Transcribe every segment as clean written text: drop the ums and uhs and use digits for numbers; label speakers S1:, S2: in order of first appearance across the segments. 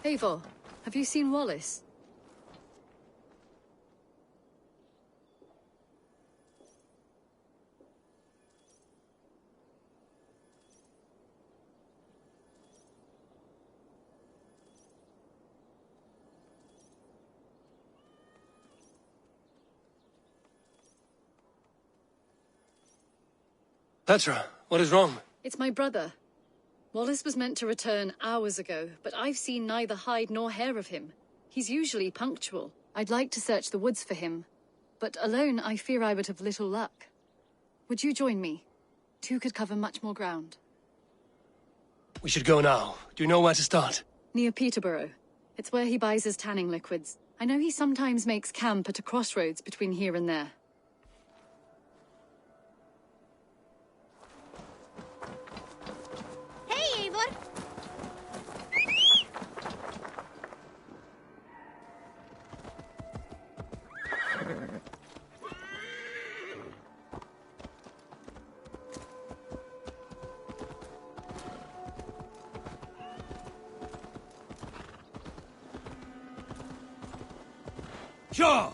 S1: Eivor, have you seen Wallace?
S2: Petra, what is wrong?
S1: It's my brother. Wallace was meant to return hours ago, but I've seen neither hide nor hair of him. He's usually punctual. I'd like to search the woods for him, but alone I fear I would have little luck. Would you join me? Two could cover much more ground.
S2: We should go now. Do you know where to start?
S1: Near Peterborough. It's where he buys his tanning liquids. I know he sometimes makes camp at a crossroads between here and there.
S3: Hey, Eivor!
S2: Sure!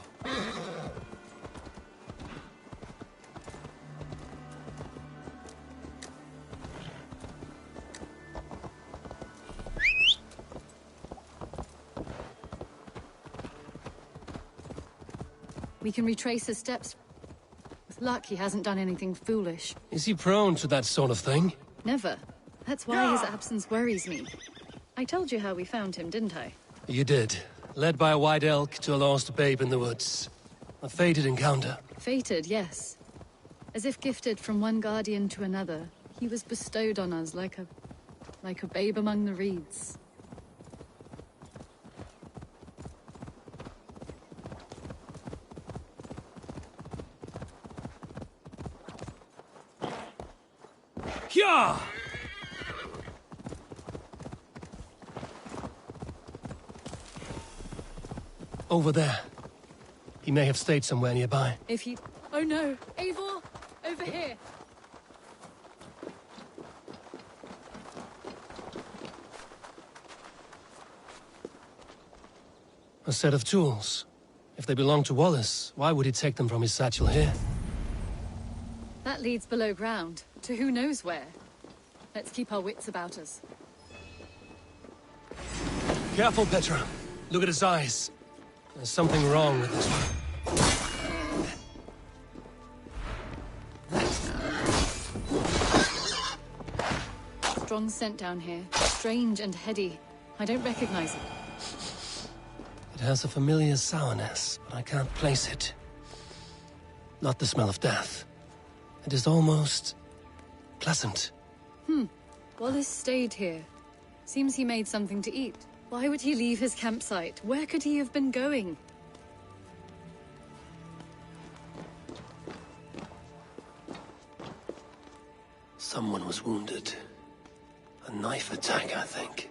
S1: We can retrace his steps. With luck, he hasn't done anything foolish.
S2: Is he prone to that sort of thing?
S1: Never. That's why his absence worries me. I told you how we found him, didn't I?
S2: You did. Led by a white elk to a lost babe in the woods. A fated encounter.
S1: Fated, yes. As if gifted from one guardian to another, he was bestowed on us like a babe among the reeds.
S2: Yeah! Over there. He may have stayed somewhere nearby.
S1: If he... Oh no! Eivor! Over here!
S2: A set of tools. If they belong to Wallace, why would he take them from his satchel here?
S1: That leads below ground, to who knows where. Let's keep our wits about us.
S2: Careful, Petra. Look at his eyes. There's something wrong with this one.
S1: Strong scent down here. Strange and heady. I don't recognize it.
S2: It has a familiar sourness, but I can't place it. Not the smell of death. It is almost... pleasant.
S1: Wallace stayed here. Seems he made something to eat. Why would he leave his campsite? Where could he have been going?
S2: Someone was wounded. A knife attack, I think.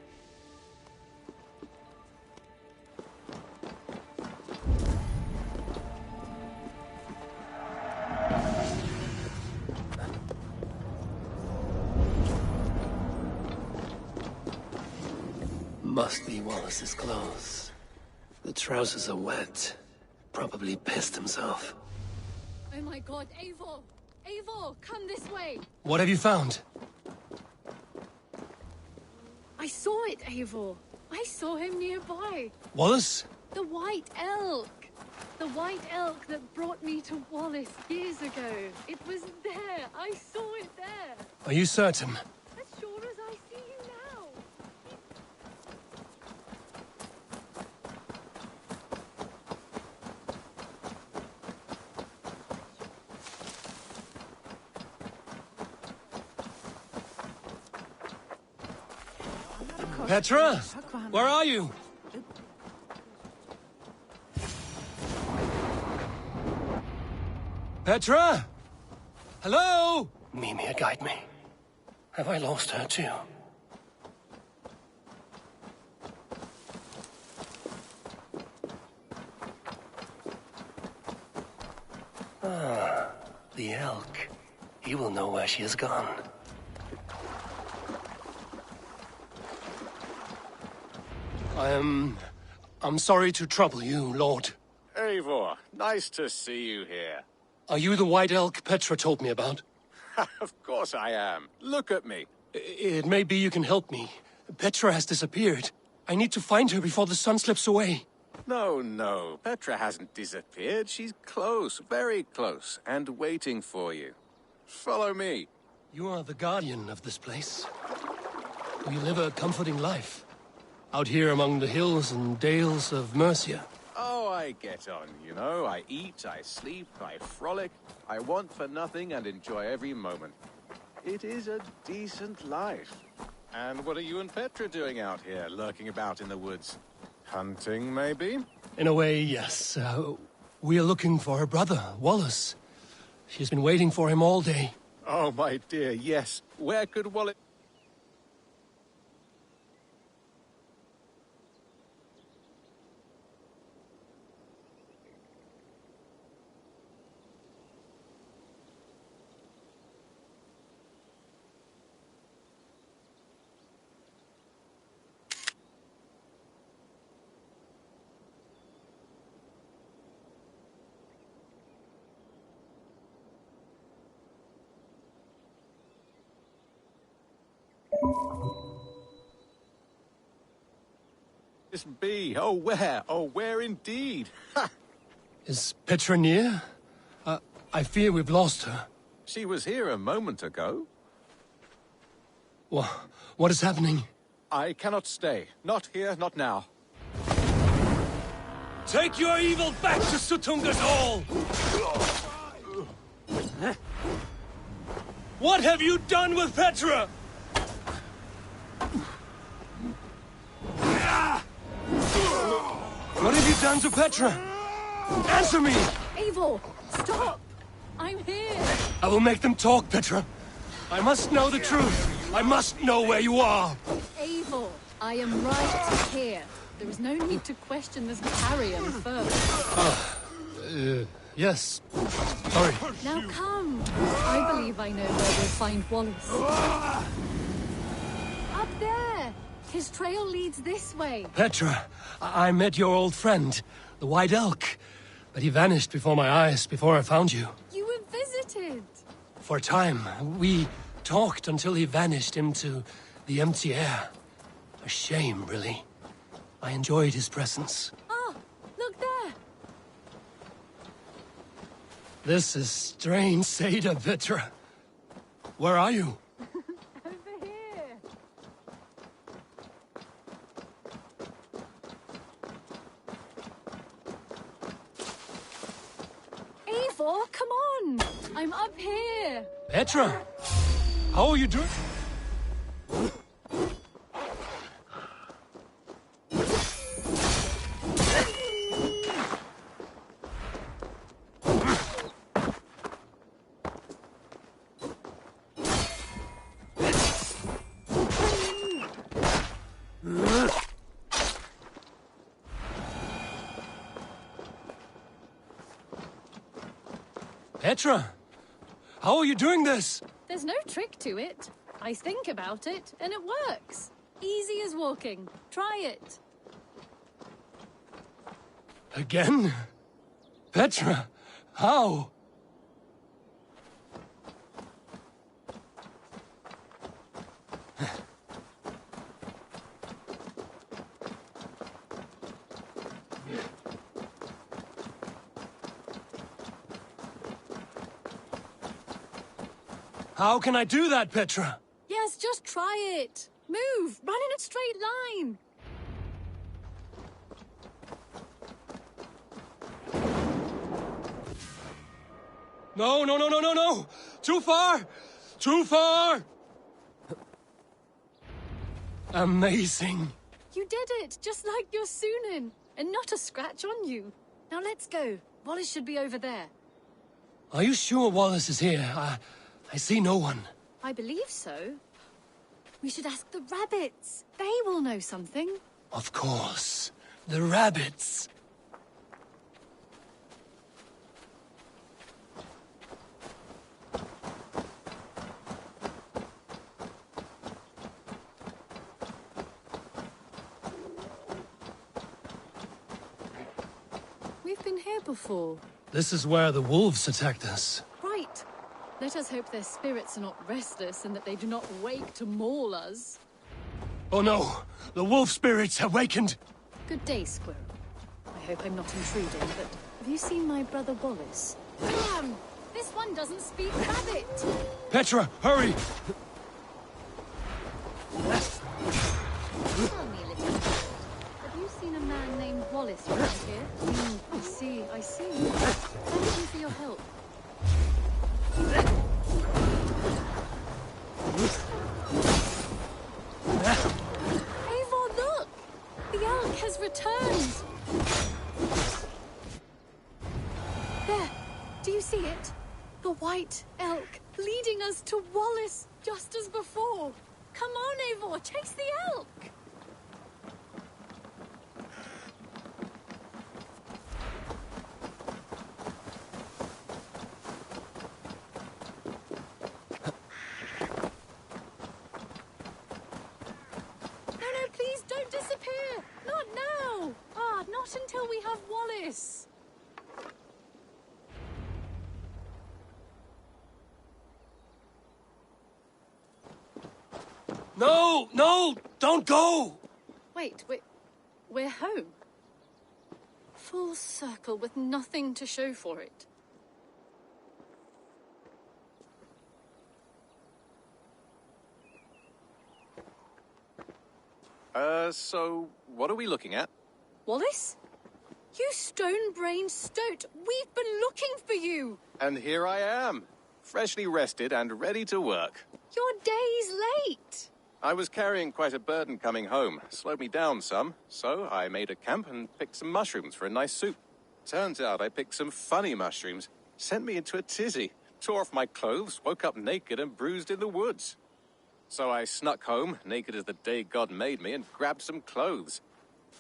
S2: Must be Wallace's clothes. The trousers are wet. Probably pissed himself.
S1: Oh my god, Eivor! Eivor, come this way!
S2: What have you found?
S1: I saw it, Eivor. I saw him nearby.
S2: Wallace?
S1: The white elk! The white elk that brought me to Wallace years ago. It was there. I saw it there.
S2: Are you certain?
S1: As sure as I see you now.
S2: Petra? Where are you? Petra? Hello? Mimir, guide me. Have I lost her too? Ah, the elk. He will know where she has gone. I'm sorry to trouble you, Lord.
S3: Eivor, nice to see you here.
S2: Are you the white elk Petra told me about?
S3: Of course I am. Look at me.
S2: It may be you can help me. Petra has disappeared. I need to find her before the sun slips away.
S3: No. Petra hasn't disappeared. She's close, very close, and waiting for you. Follow me.
S2: You are the guardian of this place. You live a comforting life. Out here among the hills and dales of Mercia.
S3: Oh, I get on, you know. I eat, I sleep, I frolic. I want for nothing and enjoy every moment. It is a decent life. And what are you and Petra doing out here, lurking about in the woods? Hunting, maybe?
S2: In a way, yes. We are looking for her brother, Wallace. She's been waiting for him all day.
S3: Oh, my dear, yes. Where could Wallace... this be? Oh, where? Oh, where indeed? Ha!
S2: Is Petra near? I fear we've lost her.
S3: She was here a moment ago.
S2: What is happening?
S3: I cannot stay. Not here, not now.
S2: Take your evil back to Sutunga's hall! What have you done with Petra? What have you done to Petra? Answer me!
S1: Eivor, stop! I'm here!
S2: I will make them talk, Petra. I must know the truth. I must know where you are.
S1: Eivor, I am right here. There is no need to question this carrion further.
S2: Yes. Sorry.
S1: Now come. I believe I know where we'll find Wallace. Up there! His trail leads this way.
S2: Petra, I met your old friend, the White Elk. But he vanished before my eyes, before I found you.
S1: You were visited.
S2: For a time, we talked until he vanished into the empty air. A shame, really. I enjoyed his presence.
S1: Ah, look there.
S2: This is strange, Seda, Petra. Where are you?
S1: Over here. Eivor, come on. I'm up here.
S2: Petra! How are you doing? Petra! How are you doing this?
S1: There's no trick to it. I think about it, and it works. Easy as walking. Try it.
S2: Again? Petra, how? How can I do that, Petra?
S1: Yes, just try it. Move. Run in a straight line.
S2: No. Too far! Too far! Amazing.
S1: You did it, just like your Sunin. And not a scratch on you. Now let's go. Wallace should be over there.
S2: Are you sure Wallace is here? I see no one.
S1: I believe so. We should ask the rabbits. They will know something.
S2: Of course. The rabbits.
S1: We've been here before.
S2: This is where the wolves attacked us.
S1: Right. Let us hope their spirits are not restless and that they do not wake to maul us.
S2: Oh no! The wolf spirits have awakened!
S1: Good day, Squirrel. I hope I'm not intruding, but have you seen my brother Wallace? Damn! This one doesn't speak rabbit!
S2: Petra, hurry!
S1: Tell me, little bird, have you seen a man named Wallace around here? I see. Thank you for your help. Eivor, look! The elk has returned! There! Do you see it? The white elk leading us to Wallace, just as before. Come on, Eivor, chase the elk! No, please don't disappear! Not now! Not until we have Wallace!
S2: No! Don't go!
S1: Wait, we're home. Full circle with nothing to show for it.
S3: So what are we looking at?
S1: Wallace? You stone-brained stoat! We've been looking for you!
S3: And here I am, freshly rested and ready to work.
S1: You're days late!
S3: I was carrying quite a burden coming home. Slowed me down some, so I made a camp and picked some mushrooms for a nice soup. Turns out I picked some funny mushrooms. Sent me into a tizzy. Tore off my clothes, woke up naked and bruised in the woods. So I snuck home, naked as the day God made me, and grabbed some clothes.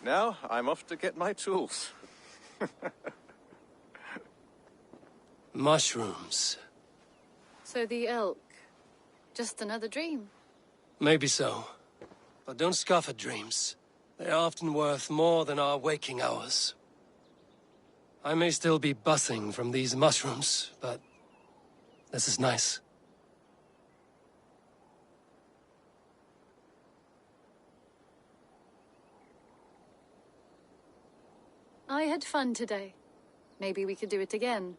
S3: Now I'm off to get my tools.
S2: Mushrooms.
S1: So the elk, just another dream.
S2: Maybe so. But don't scoff at dreams. They're often worth more than our waking hours. I may still be buzzing from these mushrooms, but this is nice.
S1: I had fun today. Maybe we could do it again.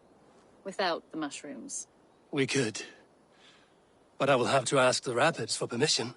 S1: Without the mushrooms.
S2: We could. But I will have to ask the rapids for permission.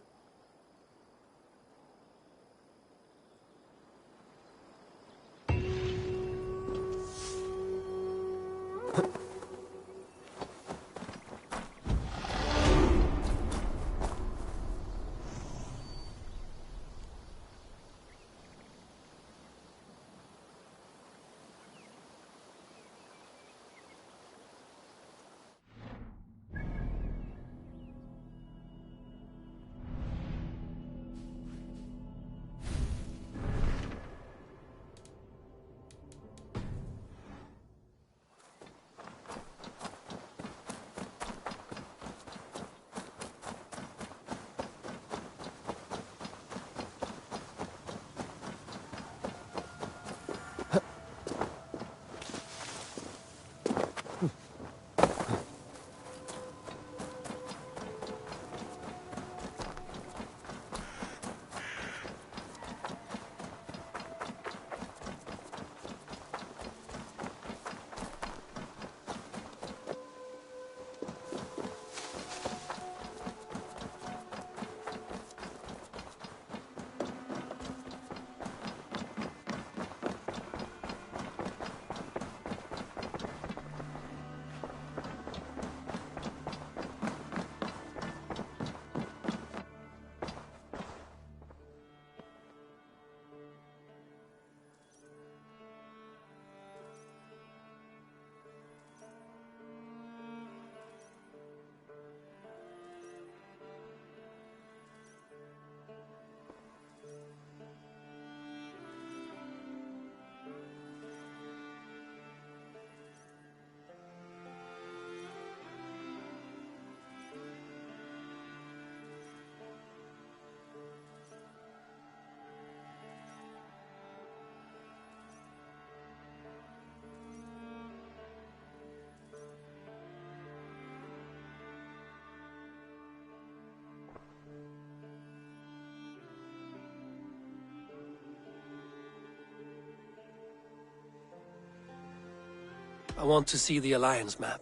S2: I want to see the Alliance map.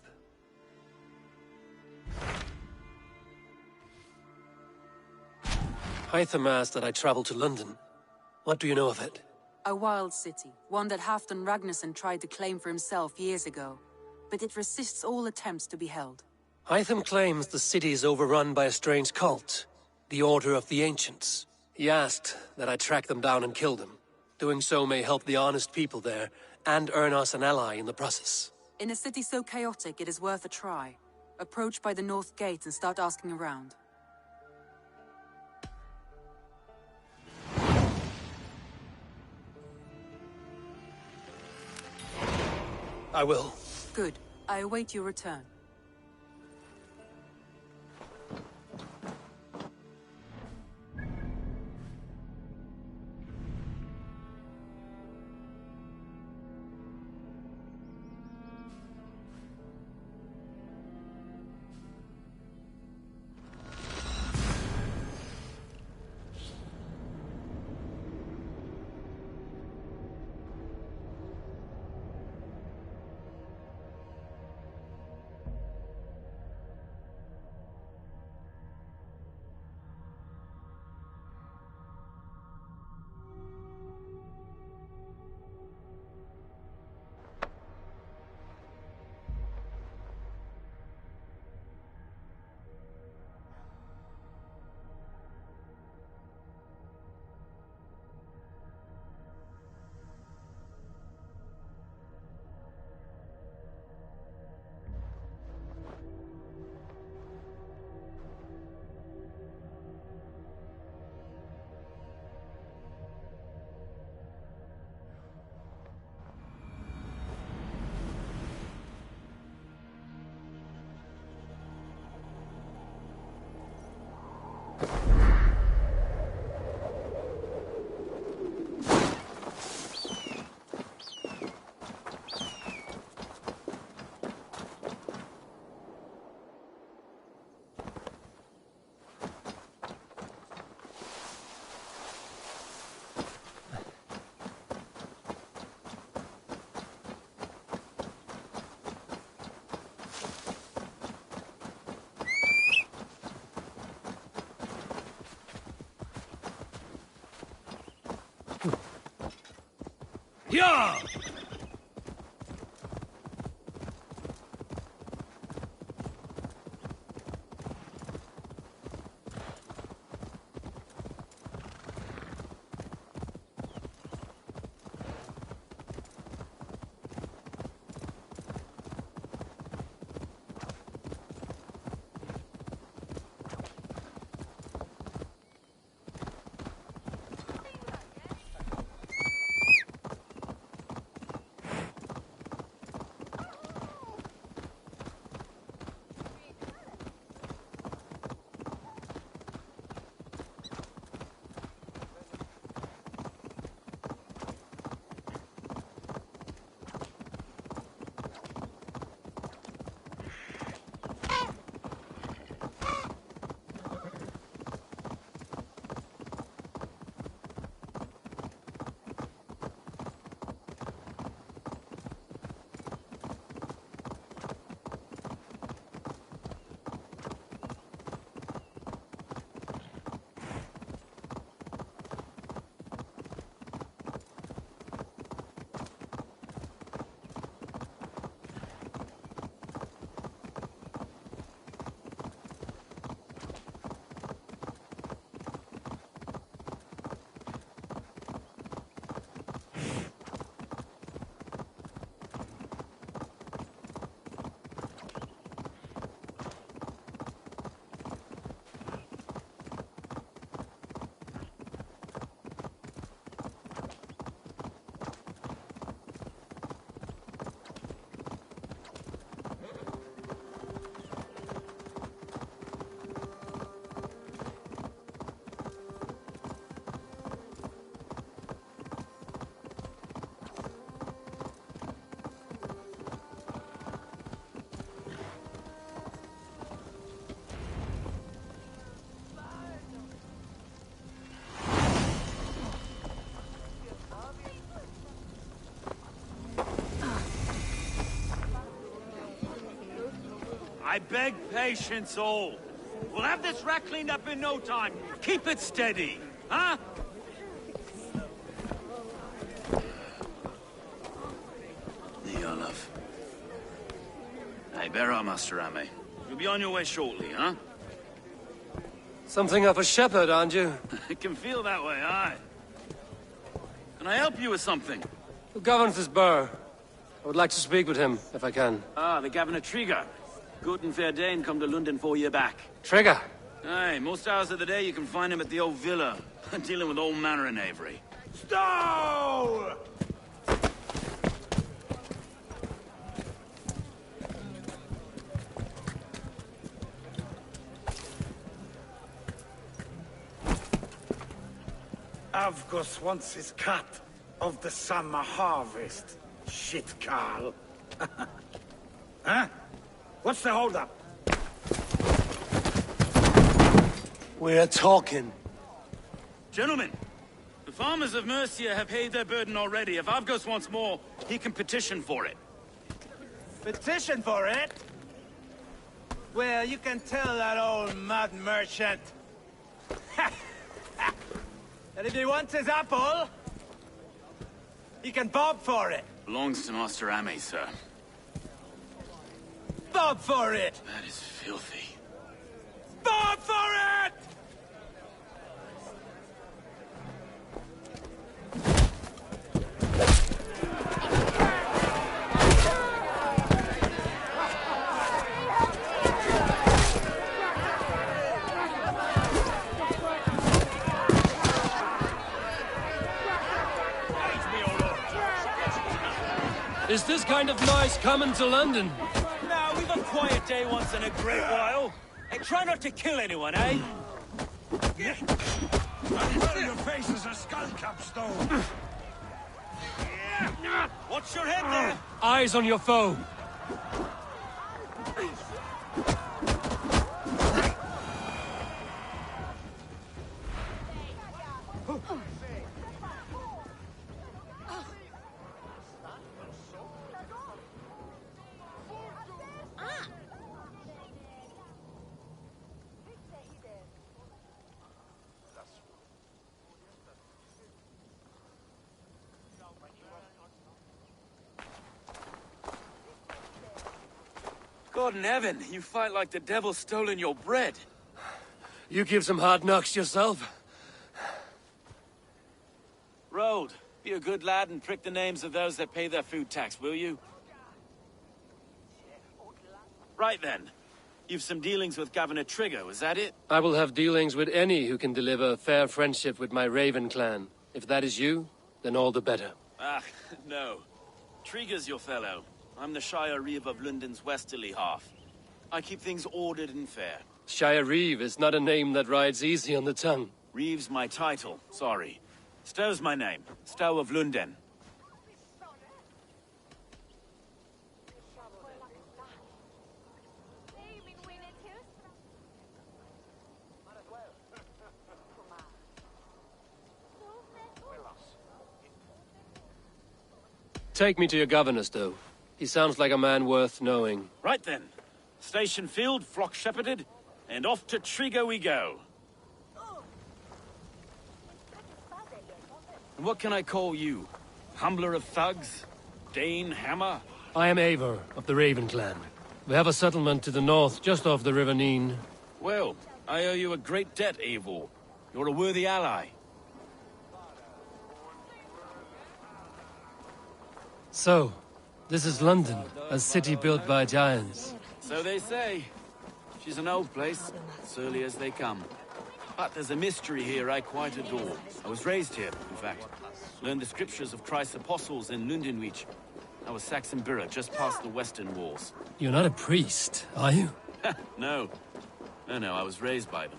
S2: Hytham asked that I travel to London. What do you know of it?
S4: A wild city, one that Halfdan Ragnarsson tried to claim for himself years ago. But it resists all attempts to be held.
S2: Hytham claims the city is overrun by a strange cult, the Order of the Ancients. He asked that I track them down and kill them. Doing so may help the honest people there, and earn us an ally in the process.
S4: In a city so chaotic, it is worth a try. Approach by the North Gate and start asking around.
S2: I will.
S4: Good. I await your return.
S2: Yeah!
S5: I beg patience, all. We'll have this wreck cleaned up in no time. Keep it steady, huh? There you are, love. Hey, bear up, Master Ame. You'll be on your way shortly, huh?
S2: Something of a shepherd, aren't you?
S5: It can feel that way, aye. Can I help you with something?
S2: Who governs this burr? I would like to speak with him, if I can.
S5: Ah, the Governor Trigger. Good and fair Dane come to London 4 year back.
S2: Trigger!
S5: Aye, most hours of the day you can find him at the old villa, dealing with all manner in Avery. Stow!
S6: Avgos wants his cut of the summer harvest. Shit, Carl. Huh? What's the holdup?
S2: We're talking.
S5: Gentlemen, the farmers of Mercia have paid their burden already. If Avgos wants more, he can petition for it.
S7: Petition for it? Well, you can tell that old mud merchant. And if he wants his apple, he can bob for it.
S5: Belongs to Master Ame, sir.
S7: Bob for it!
S5: That is filthy.
S7: Bob for it!
S2: Is this kind of noise coming to London?
S5: Now, we've a quiet day once in a great while. Hey, try not to kill anyone, eh?
S6: Well, your face is a skull capstone.
S5: Watch your head there!
S2: Eyes on your foe.
S5: God in heaven, you fight like the devil's stolen your bread.
S2: You give some hard knocks yourself.
S5: Road, be a good lad and prick the names of those that pay their food tax, will you? Right then. You've some dealings with Governor Trigger, was that it?
S2: I will have dealings with any who can deliver fair friendship with my Raven clan. If that is you, then all the better.
S5: Ah, no. Trigger's your fellow. I'm the Shire Reeve of London's westerly half. I keep things ordered and fair.
S2: Shire Reeve is not a name that rides easy on the tongue.
S5: Reeve's my title, sorry. Stow's my name. Stow of London.
S2: Take me to your governor, Stow. He sounds like a man worth knowing.
S5: Right then. Station filled, flock shepherded, and off to Trigger we go. And what can I call you? Humbler of thugs? Dane Hammer?
S2: I am Eivor of the Raven clan. We have a settlement to the north, just off the River Neen.
S5: Well, I owe you a great debt, Eivor. You're a worthy ally.
S2: So, this is London, a city built by giants.
S5: So they say. She's an old place, surly as they come. But there's a mystery here I quite adore. I was raised here, in fact. Learned the scriptures of Christ's apostles in Lundenwich. I was Saxon Borough, just past the western walls.
S2: You're not a priest, are you?
S5: No. No, I was raised by them.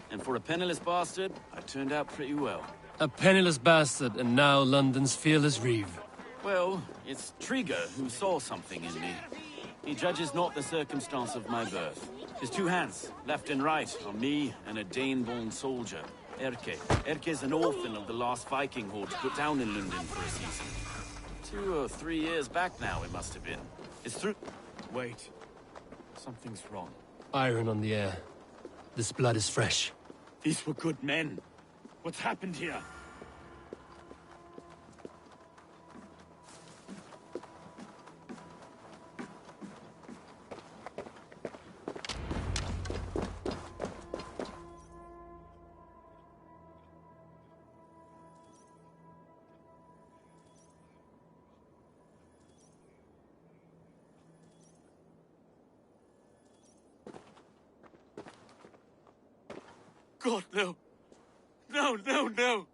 S5: And for a penniless bastard, I turned out pretty well.
S2: A penniless bastard, and now London's fearless Reeve.
S5: Well, it's Trigger who saw something in me. He judges not the circumstance of my birth. His two hands, left and right, are me and a Dane-born soldier, Erke. Erke's an orphan of the last Viking horde put down in London for a season. 2 or 3 years back now, it must have been. It's through... Wait. Something's wrong.
S2: Iron on the air. This blood is fresh.
S5: These were good men. What's happened here? God, no. No, no, no!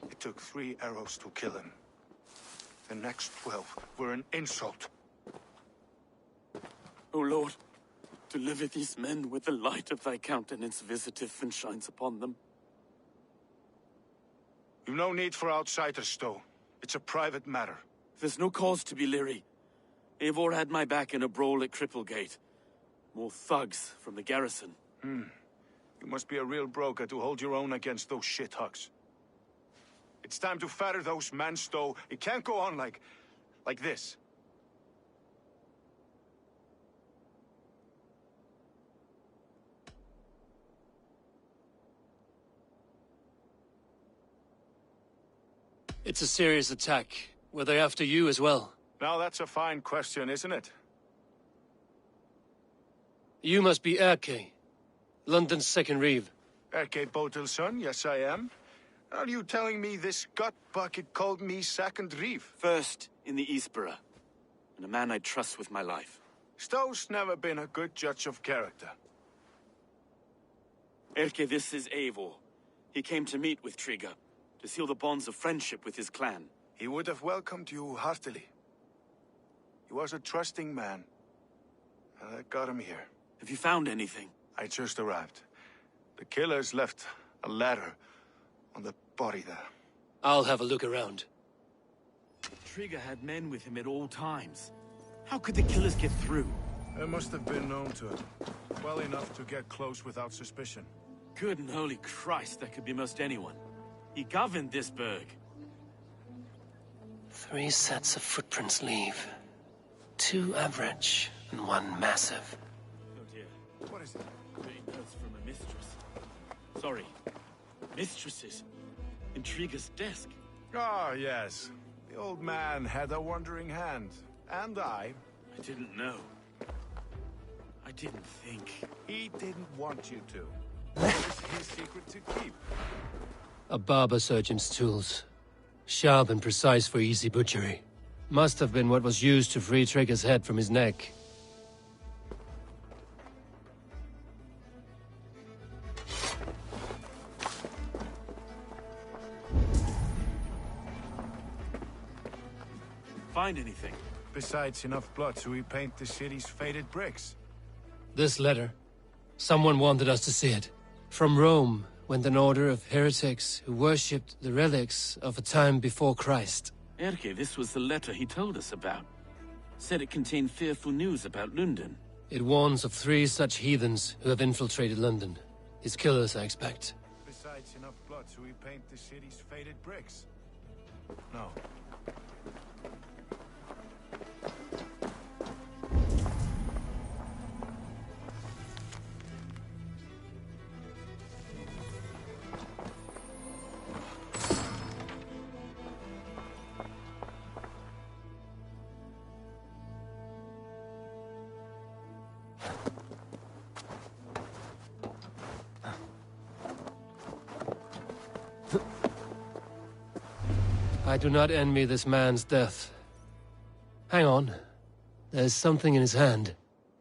S6: It took 3 arrows to kill him. The next 12 were an insult.
S5: O Lord, deliver these men with the light of thy countenance visitive and shines upon them.
S6: You've no need for outsiders, though. It's a private matter.
S5: There's no cause to be leery. Eivor had my back in a brawl at Cripplegate. More thugs from the garrison.
S6: You must be a real broker to hold your own against those shithugs. It's time to fetter those men, Stowe. It can't go on like this.
S2: It's a serious attack. Were they after you as well?
S6: Now that's a fine question, isn't it?
S2: You must be Erke, London's second reeve.
S6: Erke Bodilsson, yes I am. Are you telling me this gut bucket called me second reeve?
S5: First in the Eastborough, and a man I trust with my life.
S6: Stowe's never been a good judge of character.
S5: Erke, this is Eivor. He came to meet with Trigger, to seal the bonds of friendship with his clan.
S6: He would have welcomed you heartily. He was a trusting man. And I got him here.
S5: Have you found anything?
S6: I just arrived. The killers left a letter on the body there.
S2: I'll have a look around.
S5: Trigger had men with him at all times. How could the killers get through?
S6: They must have been known to him. Well enough to get close without suspicion.
S5: Good and holy Christ, that could be most anyone. He governed this burg.
S2: 3 sets of footprints leave. 2 average and 1 massive.
S5: Oh dear.
S6: What is it?
S5: Dirty notes from a mistress. Sorry. Mistresses. In Trigger's desk.
S6: Ah, yes. The old man had a wandering hand. And I
S5: didn't know. I didn't think.
S6: He didn't want you to. That is his secret to keep.
S2: A barber surgeon's tools. Sharp and precise for easy butchery. Must have been what was used to free Trigger's head from his neck.
S5: Find anything?
S6: Besides enough blood to repaint the city's faded bricks.
S2: This letter. Someone wanted us to see it. From Rome went an order of heretics who worshipped the relics of a time before Christ.
S5: Erke, this was the letter he told us about. Said it contained fearful news about London.
S2: It warns of 3 such heathens who have infiltrated London. His killers, I expect.
S6: Besides enough blood to repaint the city's faded bricks. No.
S2: I do not envy this man's death. Hang on. There's something in his hand.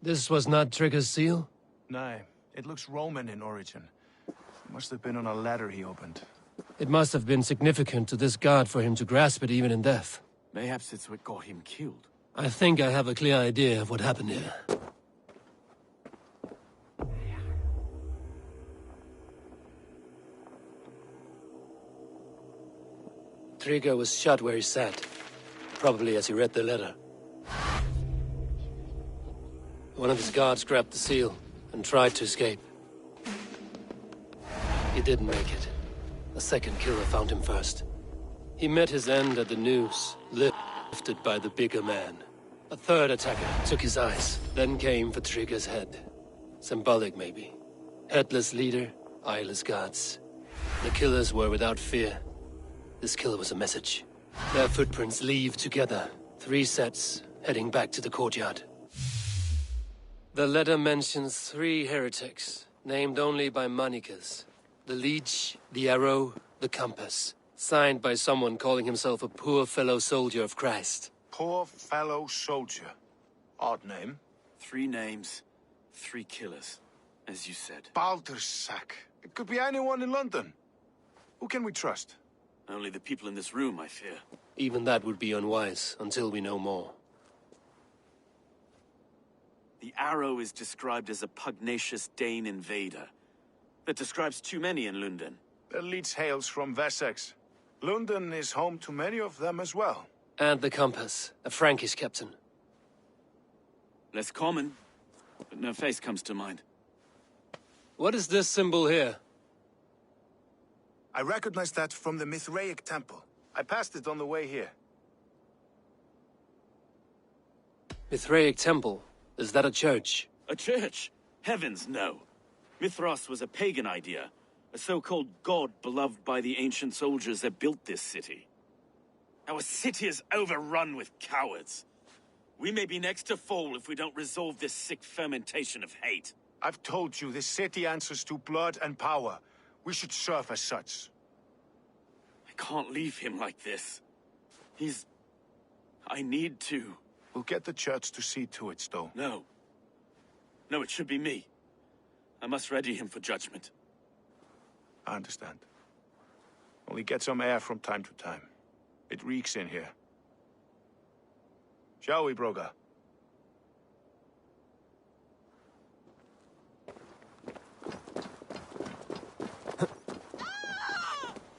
S2: This was not Trigger's seal?
S6: No, it looks Roman in origin. It must have been on a ladder he opened.
S2: It must have been significant to this god for him to grasp it even in death.
S5: Mayhaps it's what got him killed.
S2: I think I have a clear idea of what happened here. Trigger was shot where he sat, probably as he read the letter. One of his guards grabbed the seal and tried to escape. He didn't make it. A second killer found him first. He met his end at the noose, lifted by the bigger man. A third attacker took his eyes, then came for Trigger's head. Symbolic, maybe. Headless leader, eyeless guards. The killers were without fear. This kill was a message. Their footprints leave together. 3 sets, heading back to the courtyard. The letter mentions 3 heretics, named only by Manikas. The Leech, the Arrow, the Compass. Signed by someone calling himself a poor fellow soldier of Christ.
S8: Poor fellow soldier. Odd name.
S5: 3 names, 3 killers, as you said.
S8: Baldersack. It could be anyone in London. Who can we trust?
S5: Only the people in this room, I fear.
S2: Even that would be unwise, until we know more.
S5: The Arrow is described as a pugnacious Dane invader. That describes too many in London.
S8: The Leech hails from Wessex. London is home to many of them as well.
S2: And the Compass, a Frankish captain.
S5: Less common, but no face comes to mind.
S2: What is this symbol here?
S8: I recognize that from the Mithraic temple. I passed it on the way here.
S2: Mithraic temple? Is that a church?
S5: A church? Heavens, no. Mithras was a pagan idea. A so-called god beloved by the ancient soldiers that built this city. Our city is overrun with cowards. We may be next to fall if we don't resolve this sick fermentation of hate.
S8: I've told you, this city answers to blood and power. We should serve as such.
S5: I can't leave him like this. I need to.
S8: We'll get the church to see to it, Stowe.
S5: No. No, it should be me. I must ready him for judgment.
S8: I understand. Only get some air from time to time. It reeks in here. Shall we, Broga?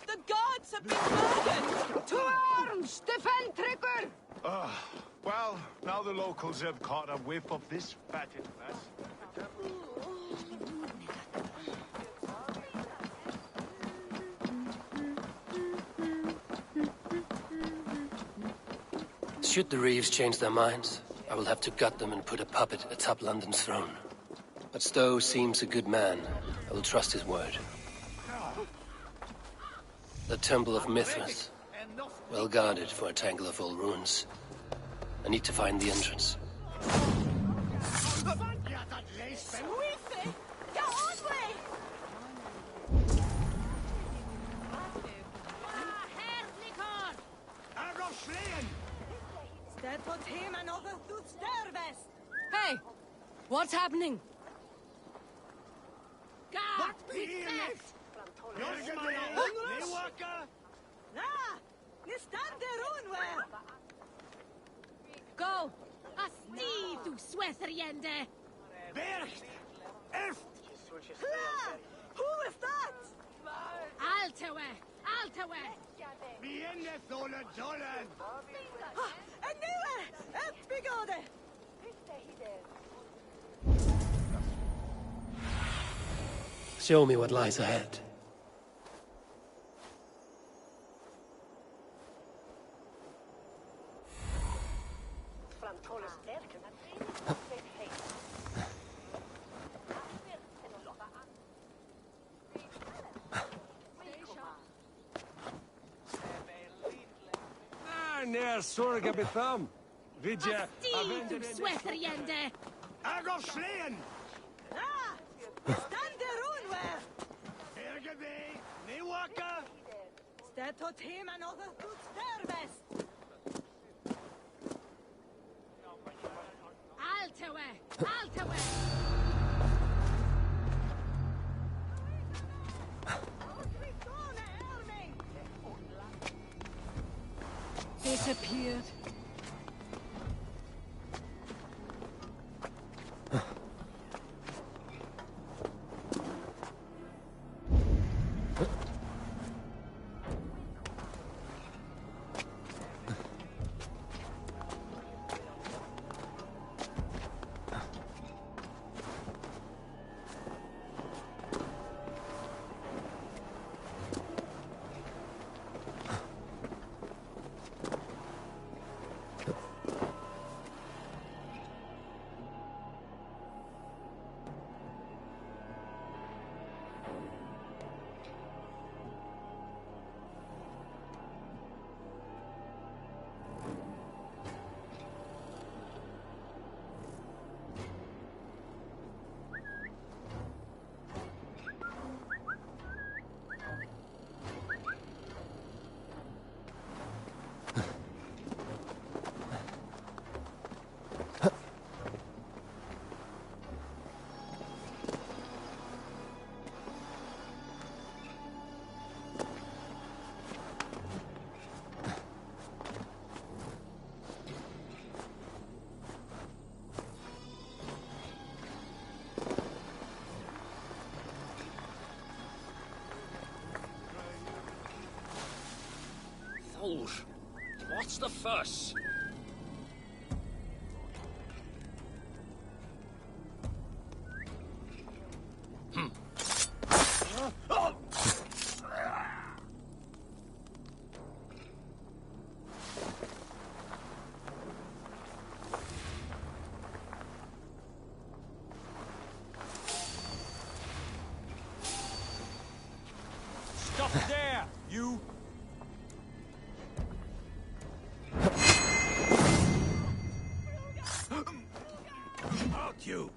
S9: The gods have been murdered! To arms! Defend Trigger!
S8: Well, now the locals have caught a whiff of this fatted mess.
S2: Should the Reeves change their minds, I will have to gut them and put a puppet atop London's throne. But Stowe seems a good man. I will trust his word. The Temple of Mithras. Well guarded for a tangle of old ruins. I need to find the entrance.
S9: Hey! What's happening? Go!
S10: Asti, du sweatheriende!
S6: Bercht! Eft!
S9: Who is that?
S10: Altawe! Altawe!
S6: Vienne sola dollar!
S9: I knew it! Bigode!
S2: Show me what lies ahead.
S11: Ner sorga betham. Vidja,
S10: Asti, du sweatheriende!
S6: Agof Schleen!
S9: Stand der unware!
S6: Ergebe! Niwaka!
S9: Statot him another good service!
S10: Altawe! Altawe!
S9: Disappeared.
S2: What's the fuss?
S11: Stop there, you!
S6: Out, you!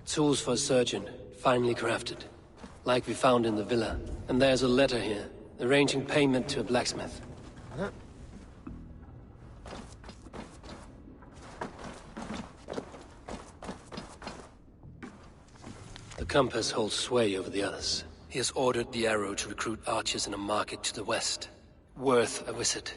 S2: Tools for a surgeon, finely crafted. Like we found in the villa. And there's a letter here, arranging payment to a blacksmith. The compass holds sway over the others. He has ordered the arrow to recruit archers in a market to the west. Worth a visit.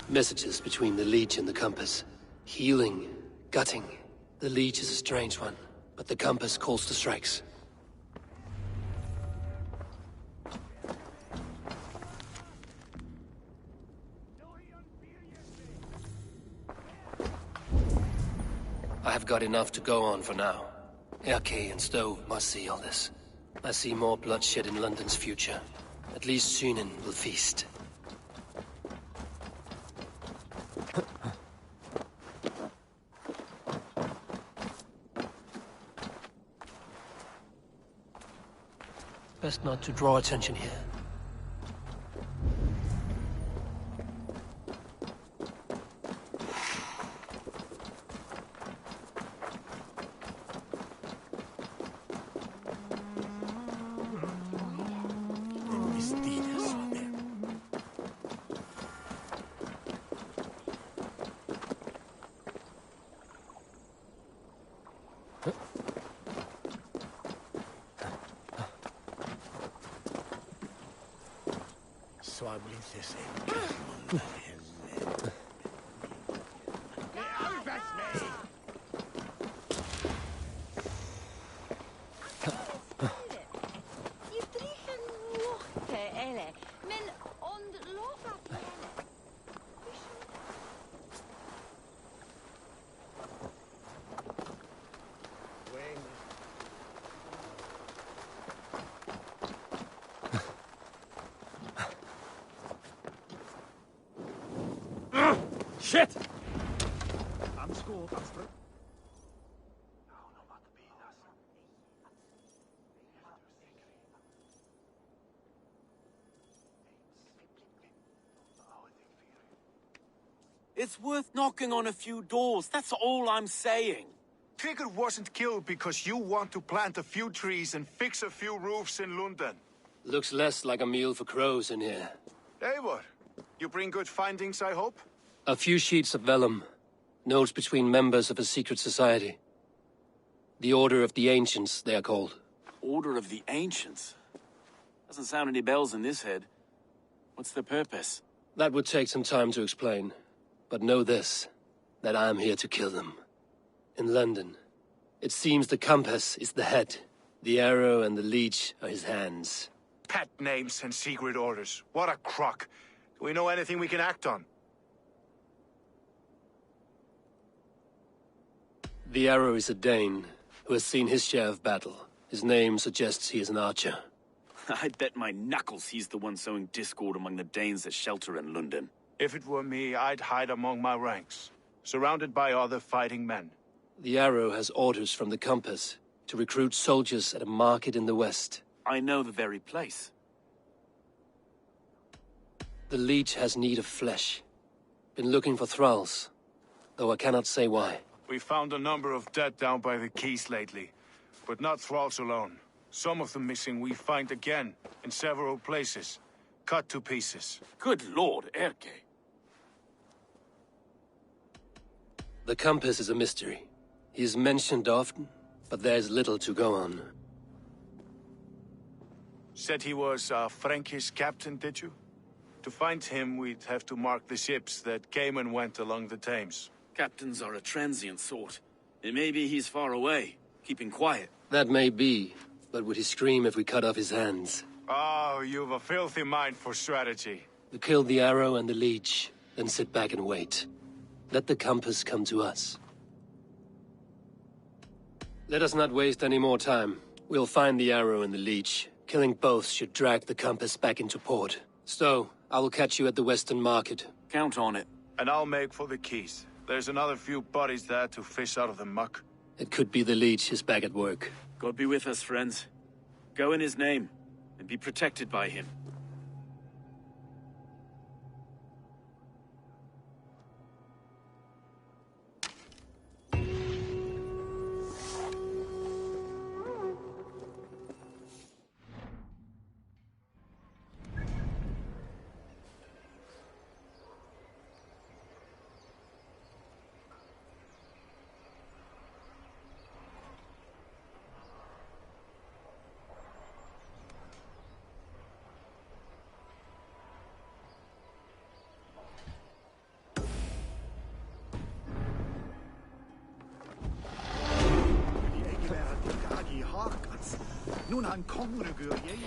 S2: Messages between the Leech and the compass. Healing, gutting. The Leech is a strange one, but the compass calls to strikes. I have got enough to go on for now. Erke and Stowe must see all this. I see more bloodshed in London's future. At least Sunan will feast. Best not to draw attention here.
S11: Shit!
S5: It's worth knocking on a few doors, that's all I'm saying.
S8: Trigger wasn't killed because you want to plant a few trees and fix a few roofs in London.
S2: Looks less like a meal for crows in here.
S8: Eivor, you bring good findings, I hope?
S2: A few sheets of vellum. Notes between members of a secret society. The Order of the Ancients, they are called.
S5: Order of the Ancients? Doesn't sound any bells in this head. What's the purpose?
S2: That would take some time to explain. But know this, that I am here to kill them. In London, it seems the compass is the head. The arrow and the leech are his hands.
S8: Pet names and secret orders. What a crock. Do we know anything we can act on?
S2: The arrow is a Dane, who has seen his share of battle. His name suggests he is an archer.
S5: I bet my knuckles he's the one sowing discord among the Danes that shelter in London.
S8: If it were me, I'd hide among my ranks, surrounded by other fighting men.
S2: The arrow has orders from the compass to recruit soldiers at a market in the west.
S5: I know the very place.
S2: The leech has need of flesh. Been looking for thralls, though I cannot say why.
S8: We found a number of dead down by the quays lately, but not thralls alone. Some of the missing we find again, in several places, cut to pieces.
S5: Good lord, Erke.
S2: The compass is a mystery. He is mentioned often, but there's little to go on.
S8: Said he was a Frankish captain, did you? To find him, we'd have to mark the ships that came and went along the Thames.
S5: Captains are a transient sort. It may be he's far away, keeping quiet.
S2: That may be, but would he scream if we cut off his hands?
S8: Oh, you've a filthy mind for strategy.
S2: We kill the arrow and the leech, then sit back and wait. Let the compass come to us. Let us not waste any more time. We'll find the arrow and the leech. Killing both should drag the compass back into port. So, I will catch you at the Western Market.
S5: Count on it.
S8: And I'll make for the quays. There's another few bodies there to fish out of the muck.
S2: It could be the leech is back at work.
S5: God be with us, friends. Go in his name, and be protected by him.
S6: Nun han kongegur jeg.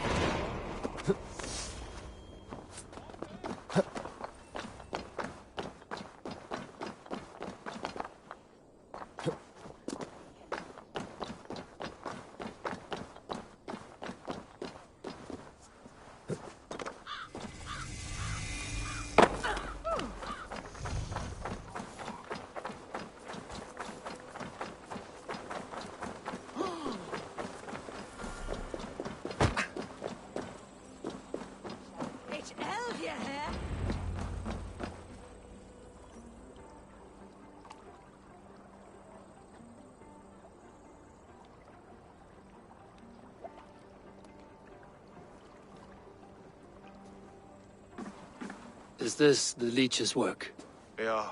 S2: Is this the leech's work?
S8: Yeah.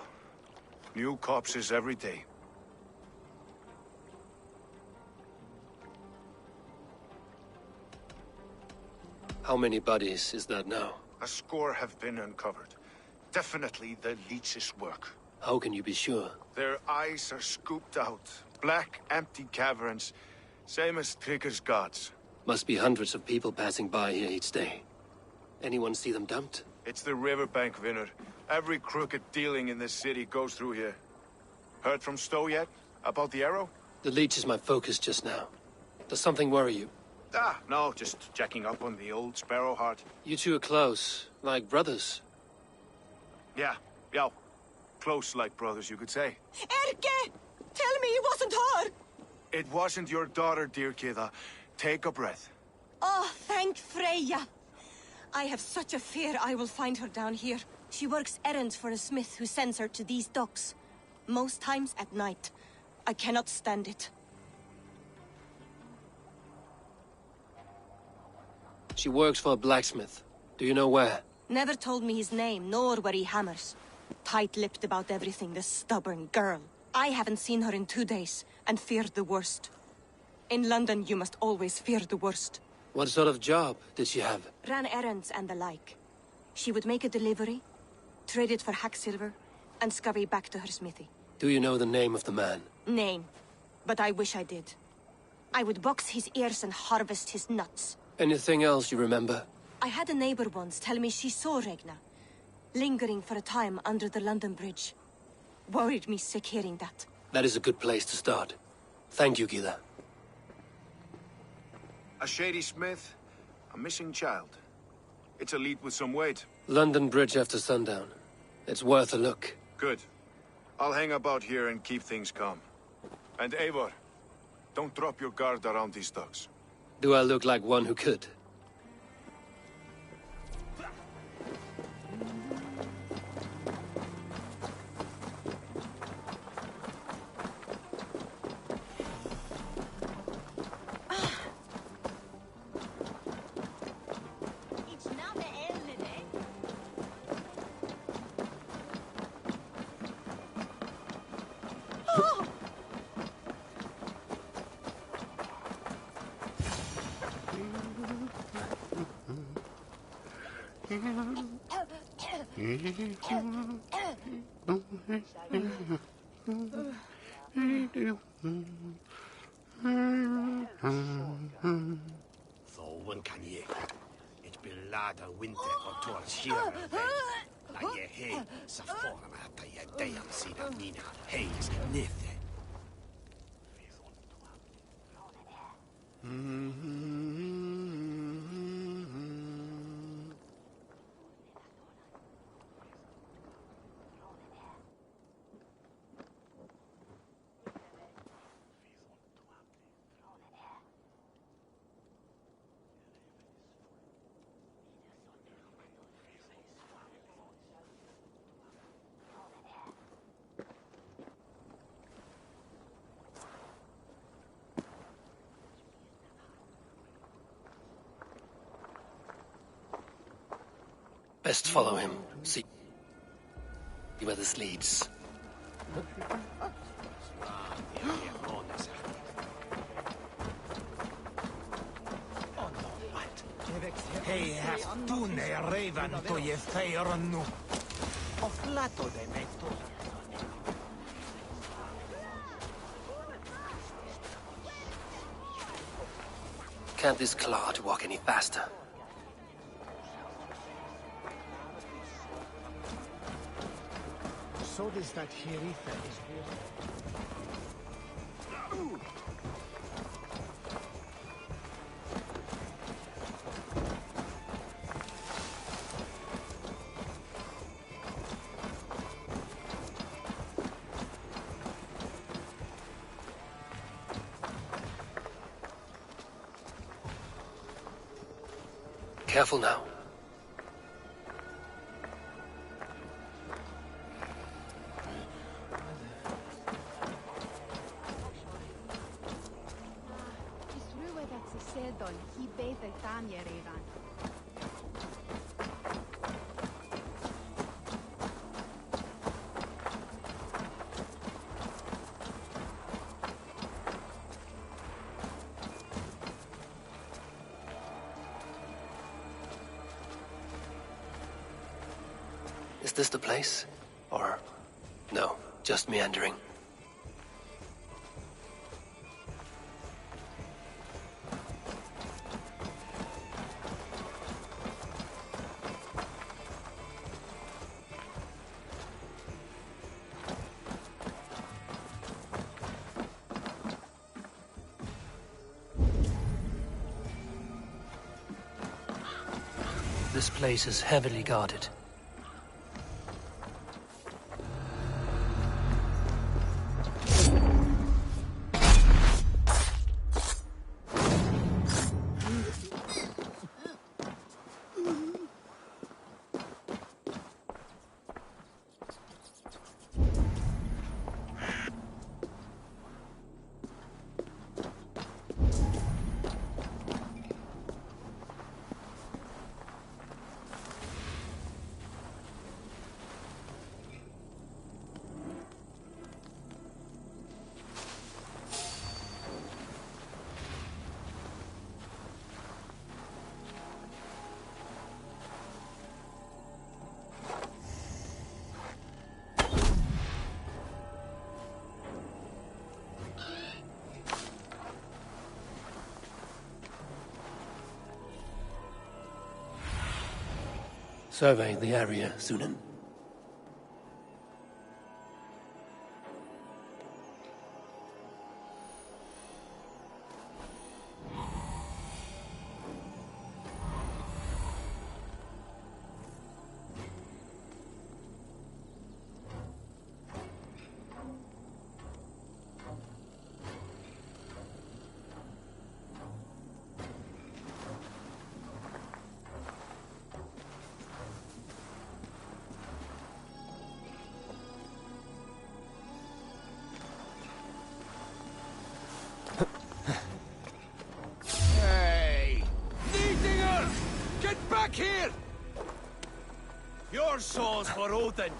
S8: New corpses every day.
S2: How many bodies is that now?
S8: A score have been uncovered. Definitely the leech's work.
S2: How can you be sure?
S8: Their eyes are scooped out. Black, empty caverns. Same as Trigger's gods.
S2: Must be hundreds of people passing by here each day. Anyone see them dumped?
S8: It's the riverbank, Vinner. Every crooked dealing in this city goes through here. Heard from Stowe yet? About the arrow?
S2: The leech is my focus just now. Does something worry you?
S8: Ah, no, just checking up on the old Sparrowheart.
S2: You two are close, like brothers.
S8: Yeah. Close like brothers, you could say.
S9: Erke! Tell me it wasn't her!
S8: It wasn't your daughter, dear Kida. Take a breath.
S9: Oh, thank Freya. I have such a fear I will find her down here. She works errands for a smith who sends her to these docks. Most times at night. I cannot stand it.
S2: She works for a blacksmith. Do you know where?
S9: Never told me his name, nor where he hammers. Tight-lipped about everything, the stubborn girl. I haven't seen her in 2 days, and feared the worst. In London, you must always fear the worst.
S2: What sort of job did she have?
S9: Ran errands and the like. She would make a delivery, trade it for hack silver, and scurry back to her smithy.
S2: Do you know the name of the man?
S9: Name. But I wish I did. I would box his ears and harvest his nuts.
S2: Anything else you remember?
S9: I had a neighbor once tell me she saw Regna, lingering for a time under the London Bridge. Worried me sick hearing that.
S2: That is a good place to start. Thank you, Gila.
S8: A shady smith, a missing child. It's a lead with some weight.
S2: London Bridge after sundown. It's worth a look.
S8: Good. I'll hang about here and keep things calm. And Eivor, don't drop your guard around these docks.
S2: Do I look like one who could?
S12: Thoven kan je. Het beladen winter och torrskira la je hej så forma att jag dig om sidan mina hejs nifte.
S2: Best follow him. See where this leads.
S6: Hei haftune revan to je feirnu. Of lato de meto.
S2: Can't this clod walk any faster?
S6: So does that Herifa is here.
S2: Careful now. Is this the place? Or... no, just meandering? This place is heavily guarded. Survey the area, Sunan.
S11: Here! Your soul's for Odin.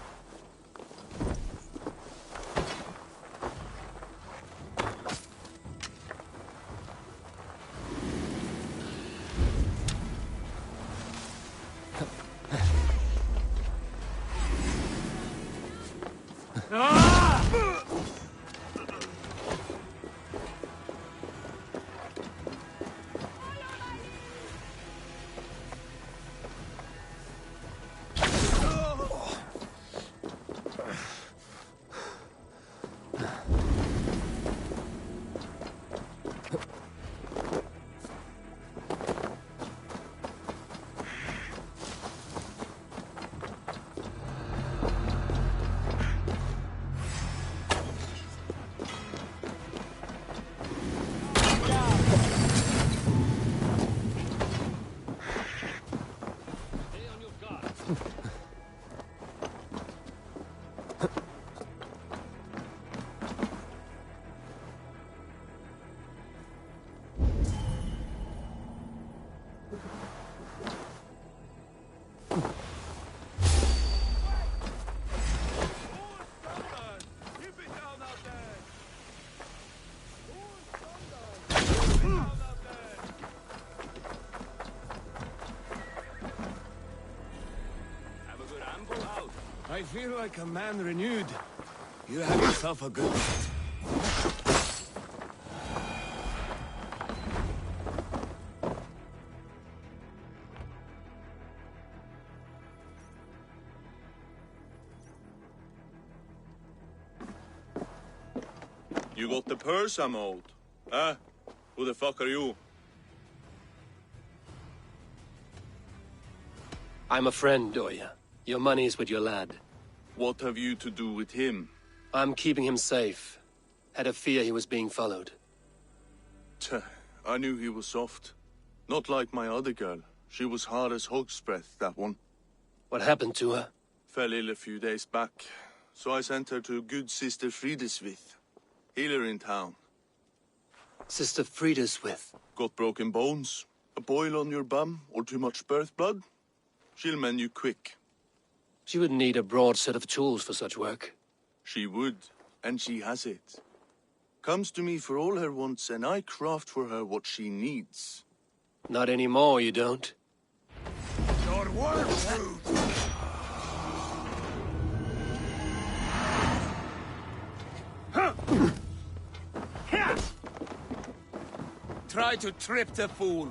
S11: I feel like a man renewed. You have yourself a good night.
S13: You got the purse I'm owed? Huh? Who the fuck are you?
S2: I'm a friend, Doya. Your money's with your lad.
S13: What have you to do with him?
S2: I'm keeping him safe. Had a fear he was being followed.
S13: Tch, I knew he was soft. Not like my other girl. She was hard as hog's breath, that one.
S2: What happened to her?
S13: Fell ill a few days back. So I sent her to good Sister Frideswith. Healer in town.
S2: Sister Frideswith?
S13: Got broken bones, a boil on your bum, or too much birth blood? She'll mend you quick.
S2: She would need a broad set of tools for such work.
S13: She would, and she has it. Comes to me for all her wants, and I craft for her what she needs.
S2: Not anymore, you don't.
S11: Your word, rude. try to trip the fool.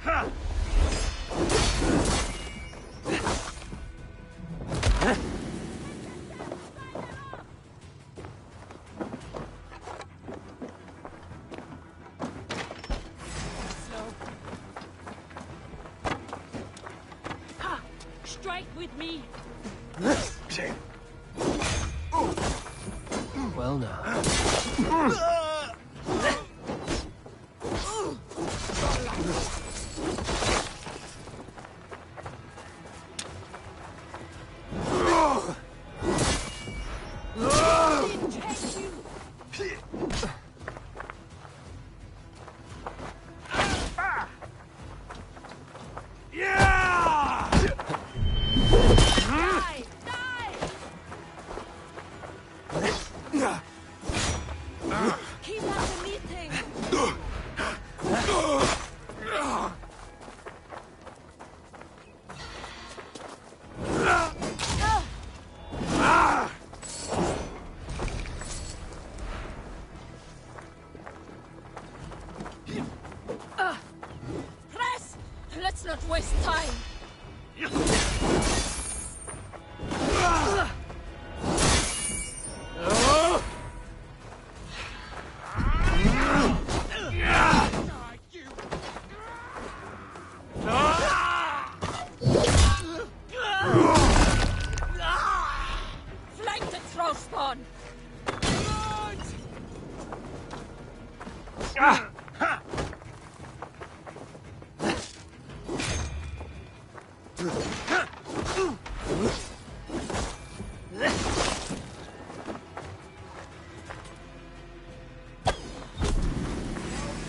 S11: Ha!
S10: Strike with me.
S2: Well now.
S10: Keep up the meeting. Press! Let's not waste time. Flank the throw spawn.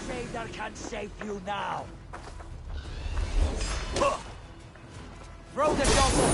S7: Raider can save you now. Throw the double.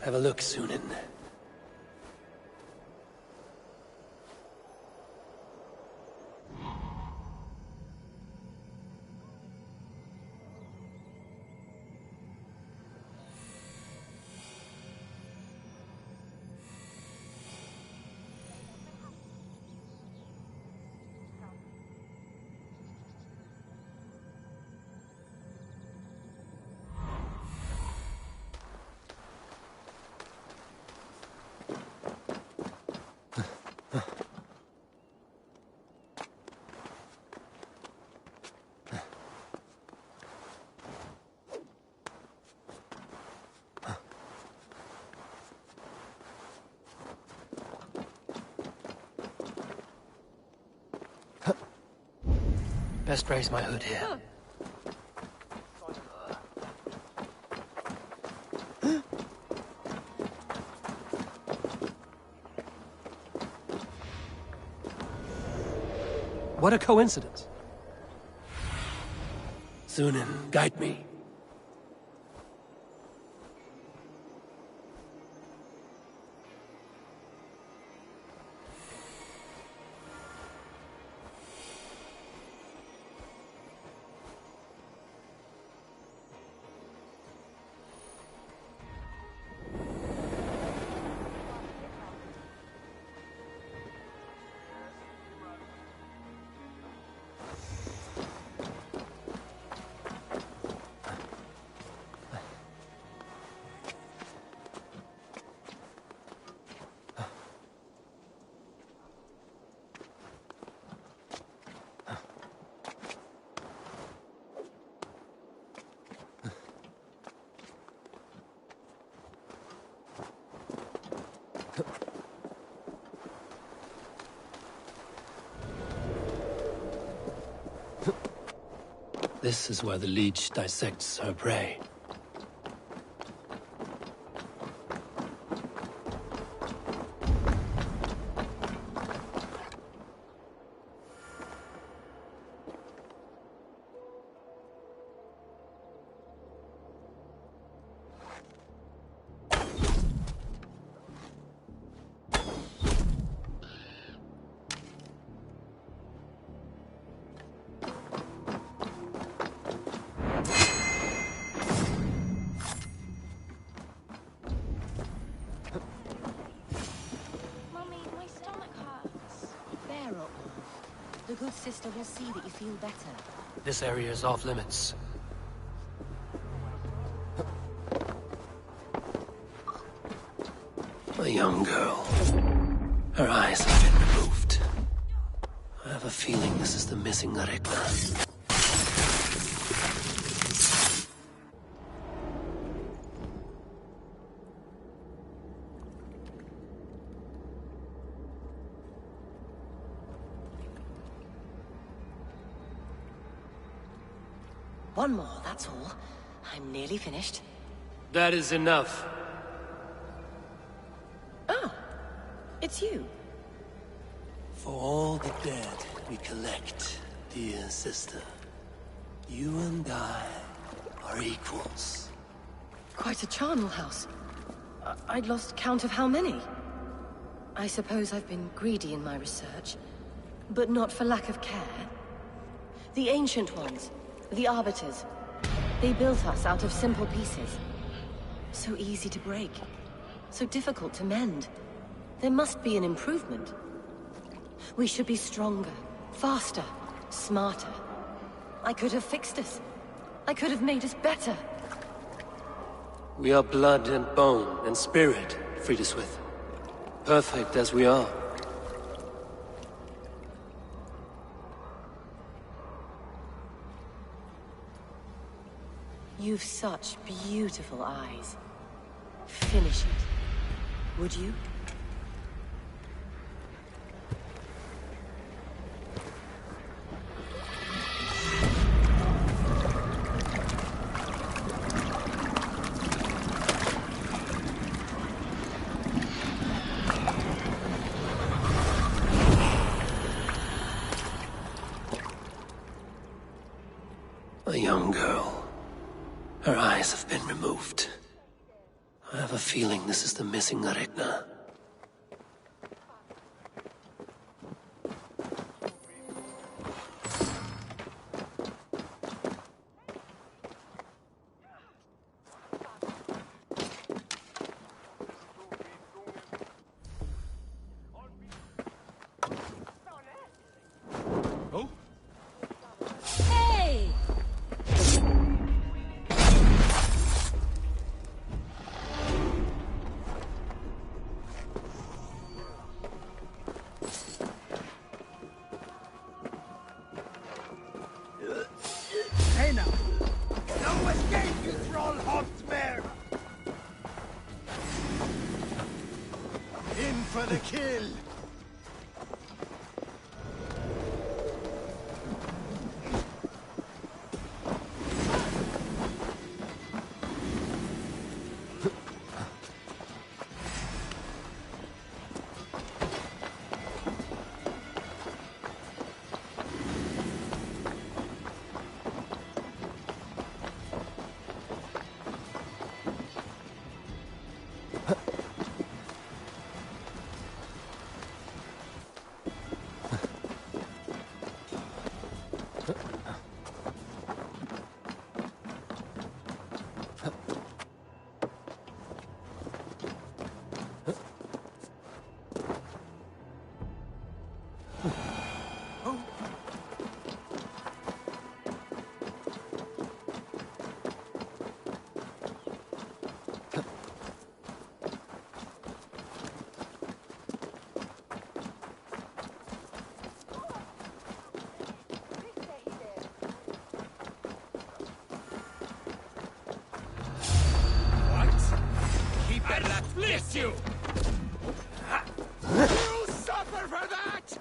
S2: Have a look, Sunan. Best raise my hood here. What a coincidence. Sunan, guide me. This is where the leech dissects her prey.
S9: The good sister will see that you feel better.
S2: This area is off limits. A young girl. Her eyes have been removed. I have a feeling this is the missing Regna.
S9: One more, that's all. I'm nearly finished.
S2: That is enough.
S9: Oh, it's you.
S2: For all the dead we collect, dear sister, you and I are equals.
S9: Quite a charnel house. I'd lost count of how many. I suppose I've been greedy in my research, but not for lack of care. The Ancient Ones, the Arbiters, they built us out of simple pieces. So easy to break, so difficult to mend. There must be an improvement. We should be stronger, faster, smarter. I could have fixed us. I could have made us better.
S2: We are blood and bone and spirit, Friediswith. Perfect as we are.
S9: You've such beautiful eyes. Finish it, would you?
S2: A young girl. Her eyes have been removed. I have a feeling this is the missing Regna.
S12: For the kill!
S11: Bless you! You suffer for that!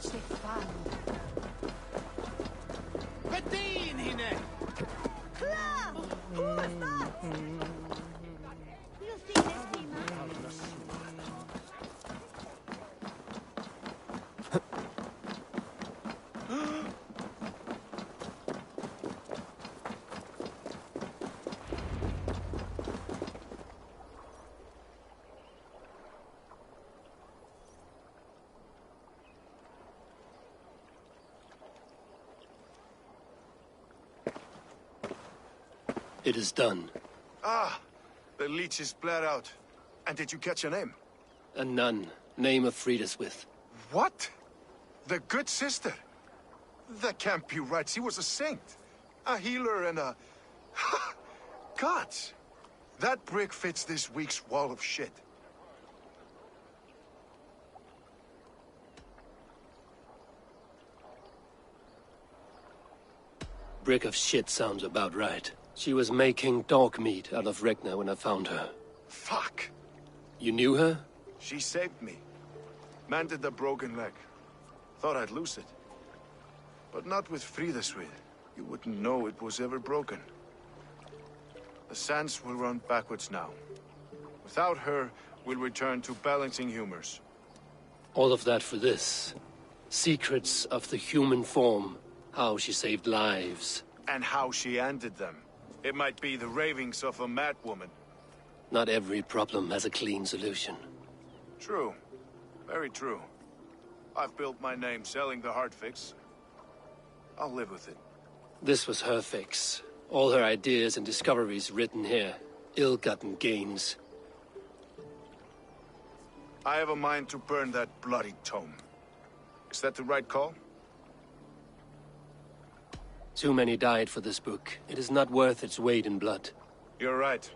S10: teach the fun.
S11: Bedien
S10: Clam! Who was that? You'll see this, Tima.
S2: It is done.
S8: Ah, the leech is bled out. And did you catch her name?
S2: A nun, name of Frideswith.
S8: What? The good sister? That can't be right. She was a saint. A healer and a... Gods! That brick fits this week's wall of shit.
S2: Brick of shit sounds about right. She was making dog meat out of Regna when I found her.
S8: Fuck!
S2: You knew her?
S8: She saved me. Mended the broken leg. Thought I'd lose it. But not with Frideswith. You wouldn't know it was ever broken. The sands will run backwards now. Without her, we'll return to balancing humors.
S2: All of that for this. Secrets of the human form. How she saved lives.
S8: And how she ended them. It might be the ravings of a mad woman.
S2: Not every problem has a clean solution.
S8: True. Very true. I've built my name selling the heart fix. I'll live with it.
S2: This was her fix. All her ideas and discoveries written here. Ill-gotten gains.
S8: I have a mind to burn that bloody tome. Is that the right call?
S2: Too many died for this book. It is not worth its weight in blood.
S8: You're right.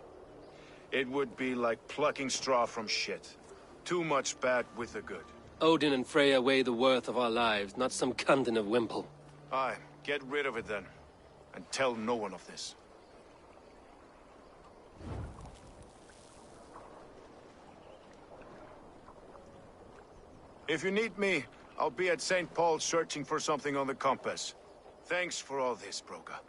S8: It would be like plucking straw from shit. Too much bad with the good.
S2: Odin and Freya weigh the worth of our lives, not some cunt in a wimple.
S8: Aye, get rid of it then. And tell no one of this. If you need me, I'll be at St. Paul's searching for something on the compass. Thanks for all this, Broga.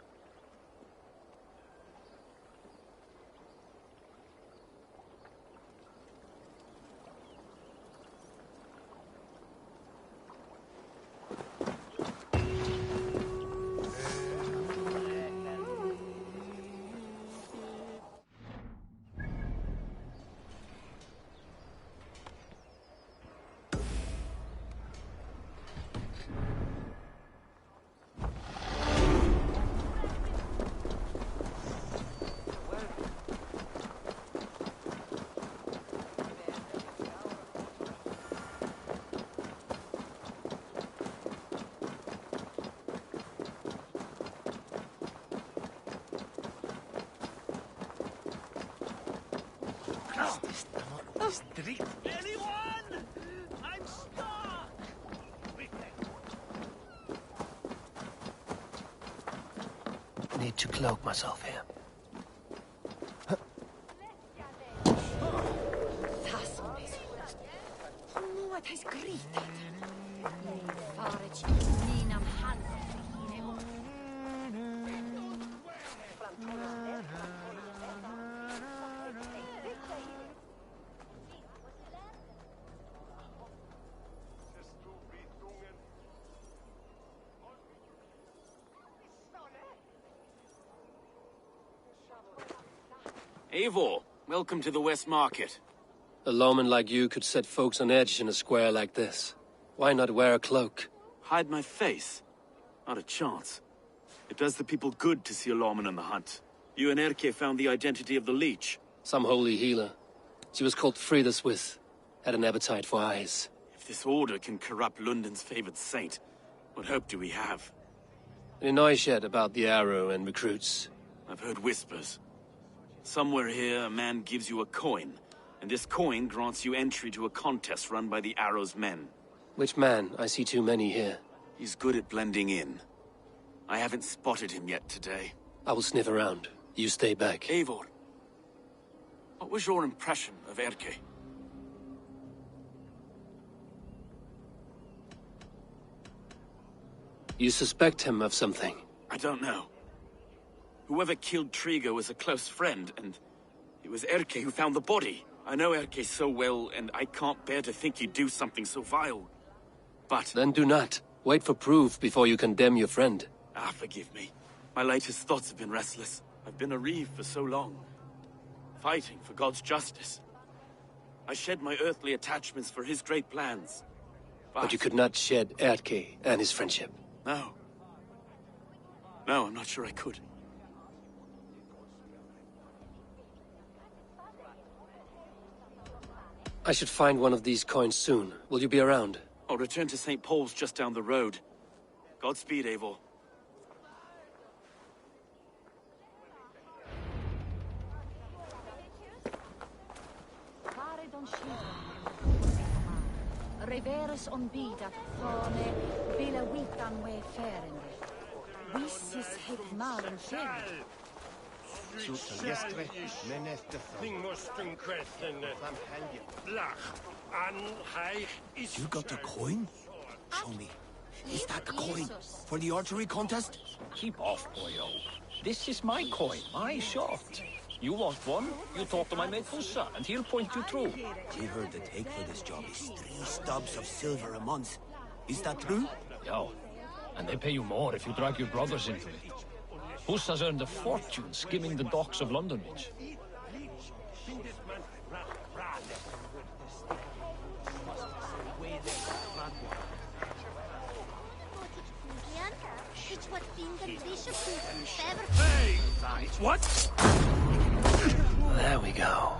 S11: Anyone? I'm stuck!
S2: Need to cloak myself here.
S10: What has greeted? Farage, Ninam Hans,
S5: Eivor, welcome to the West Market.
S2: A lawman like you could set folks on edge in a square like this. Why not wear a cloak?
S5: Hide my face? Not a chance. It does the people good to see a lawman on the hunt. You and Erke found the identity of the leech.
S2: Some holy healer. She was called Frideswith. Had an appetite for eyes.
S5: If this order can corrupt London's favored saint, what hope do we have?
S2: Any noise yet about the arrow and recruits?
S5: I've heard whispers. Somewhere here, a man gives you a coin, and this coin grants you entry to a contest run by the Arrow's men.
S2: Which man? I see too many here.
S5: He's good at blending in. I haven't spotted him yet today.
S2: I will sniff around. You stay back.
S5: Eivor, what was your impression of Erke?
S2: You suspect him of something?
S5: I don't know. Whoever killed Trigo was a close friend, and it was Erke who found the body. I know Erke so well, and I can't bear to think he'd do something so vile. But...
S2: Then do not. Wait for proof before you condemn your friend.
S5: Ah, forgive me. My latest thoughts have been restless. I've been a reeve for so long, fighting for God's justice. I shed my earthly attachments for his great plans.
S2: But you could not shed Erke and his friendship.
S5: No. No, I'm not sure I could.
S2: I should find one of these coins soon. Will you be around?
S5: I'll return to St. Paul's just down the road. Godspeed, Eivor.
S10: Reverus on bida, thorne, bila witan we ferende. Wissis het malen ferende.
S12: You got the coin? Show me. Is that the coin for the archery contest?
S14: Keep off, boyo. This is my coin, my shot. You want one? You talk to my mate Hussa, and he'll point you through.
S12: We heard the take for this job is 3 stubs of silver a month. Is that true?
S14: Yeah, and they pay you more if you drag your brothers into it. Hussa's earned a fortune skimming the docks of London Beach.
S2: What? There we go.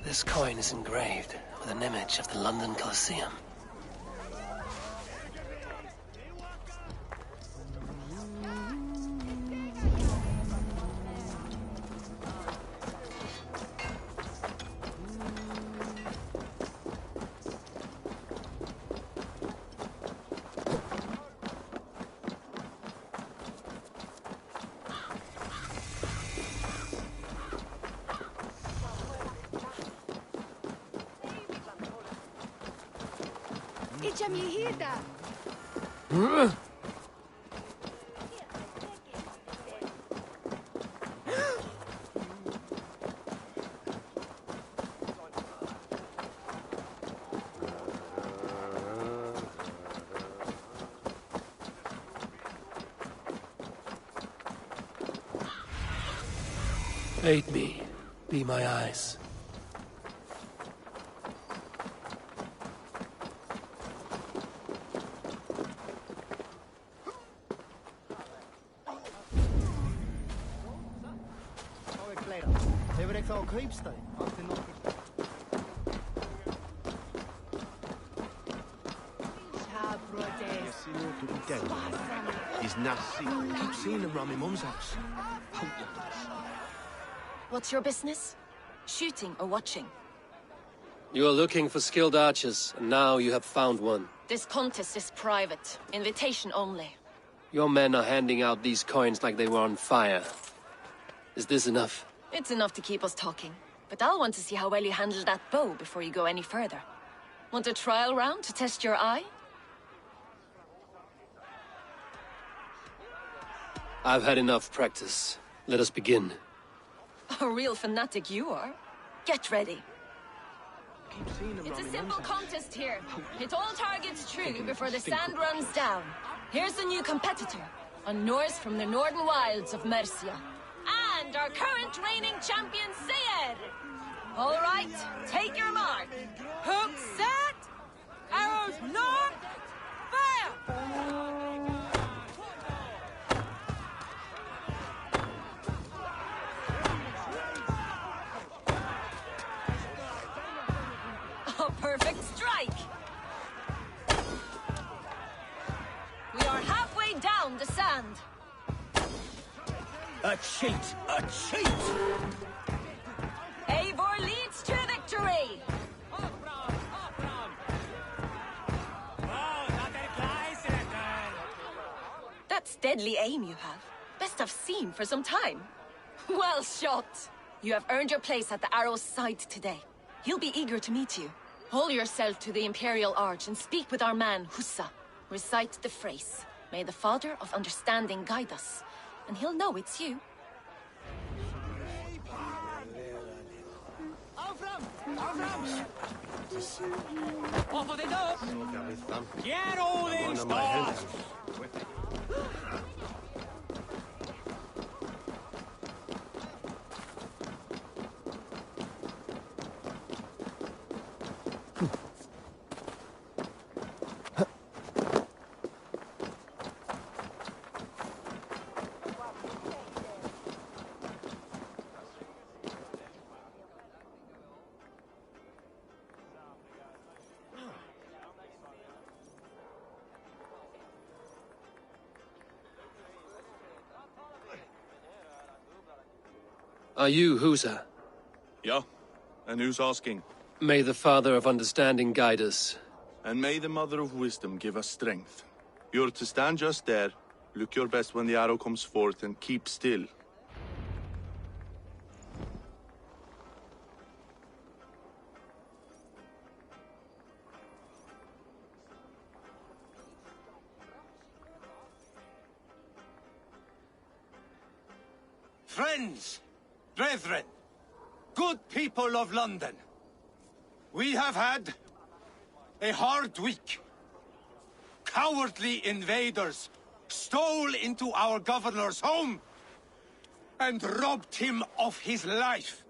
S2: This coin is engraved with an image of the London Colosseum. Aid me. Be my eyes.
S12: He's nasty. I keep seeing him around my mum's house.
S15: What's your business? Shooting or watching?
S2: You are looking for skilled archers, and now you have found one.
S15: This contest is private. Invitation only.
S2: Your men are handing out these coins like they were on fire. Is this enough?
S15: It's enough to keep us talking. But I'll want to see how well you handle that bow before you go any further. Want a trial round to test your eye?
S2: I've had enough practice. Let us begin.
S15: A real fanatic you are. Get ready. It's a simple contest here. Hit all targets true before the sand runs down. Here's a new competitor, a Norse from the northern wilds of Mercia. And our current reigning champion, Seir. All right, take your mark. Hook set, arrows north, fire! A perfect strike! We are halfway down the sand.
S12: A cheat! A cheat!
S15: Eivor leads to victory! That's deadly aim you have. Best I've seen for some time. Well shot! You have earned your place at the arrow's side today. He'll be eager to meet you. Hold yourself to the Imperial Arch and speak with our man, Hussa. Recite the phrase. May the Father of Understanding guide us, and he'll know it's you.
S14: Off they go! Get all these dogs!
S2: Are you Husa?
S13: Yeah, and who's asking?
S2: May the Father of Understanding guide us.
S13: And may the Mother of Wisdom give us strength. You're to stand just there, look your best when the arrow comes forth, and keep still.
S7: Friends, brethren, good people of London, we have had a hard week. Cowardly invaders stole into our governor's home and robbed him of his life.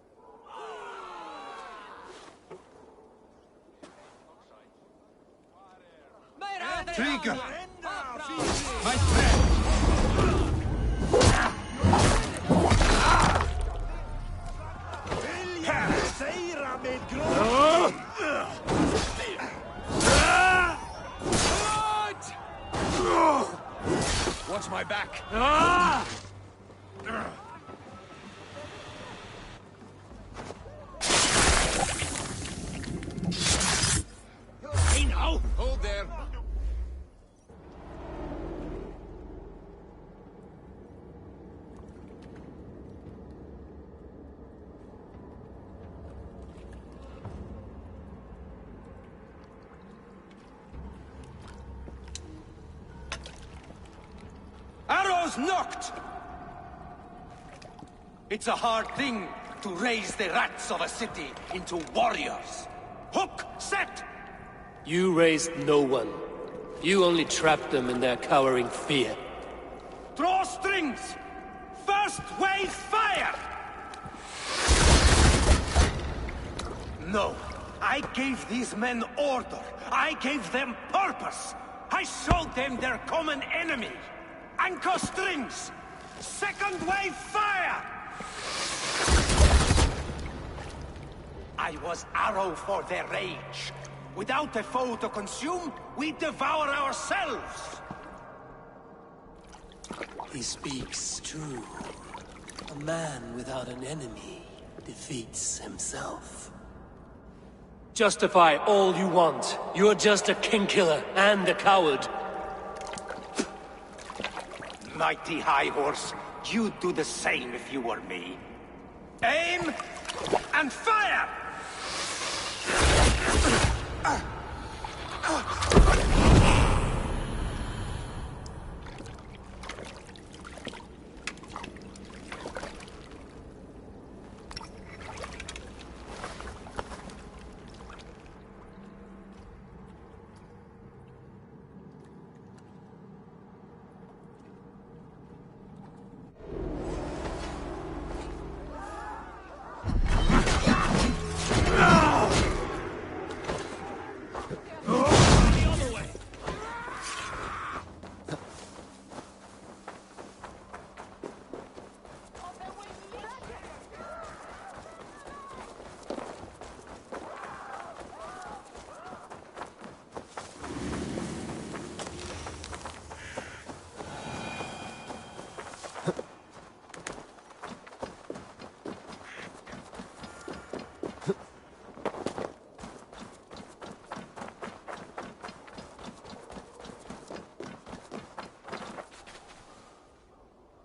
S7: Trigger, my friend.
S11: Watch my back.
S12: Hey now!
S11: Hold there.
S7: Arrows knocked! It's a hard thing to raise the rats of a city into warriors. Hook, set!
S2: You raised no one. You only trapped them in their cowering fear.
S7: Draw strings! First wave fire! No, I gave these men order. I gave them purpose. I showed them their common enemy. Anchor strings! Second wave fire! I was arrow for their rage. Without a foe to consume, we devour ourselves!
S2: He speaks true. A man without an enemy defeats himself. Justify all you want. You're just a king-killer and a coward.
S7: Mighty High Horse, you'd do the same if you were me. Aim and fire!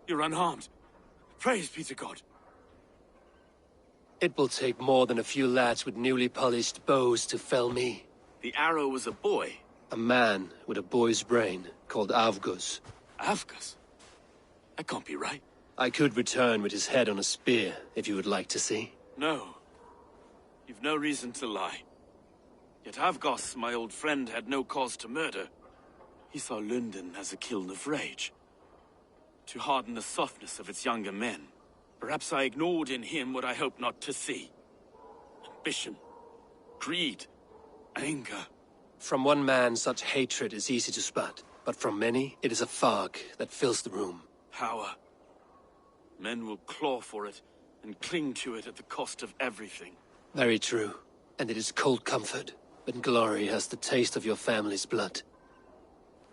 S5: You're unharmed. Praise be to God.
S2: It will take more than a few lads with newly polished bows to fell me.
S5: The arrow was a boy.
S2: A man with a boy's brain called Avgus.
S5: Avgus? That can't be right.
S2: I could return with his head on a spear, if you would like to see.
S5: No. You've no reason to lie. Yet Avgos, my old friend, had no cause to murder. He saw London as a kiln of rage, to harden the softness of its younger men. Perhaps I ignored in him what I hoped not to see. Ambition, greed, anger.
S2: From one man, such hatred is easy to spot, but from many, it is a fog that fills the room.
S5: Power. Men will claw for it and cling to it at the cost of everything.
S2: Very true. And it is cold comfort when glory has the taste of your family's blood.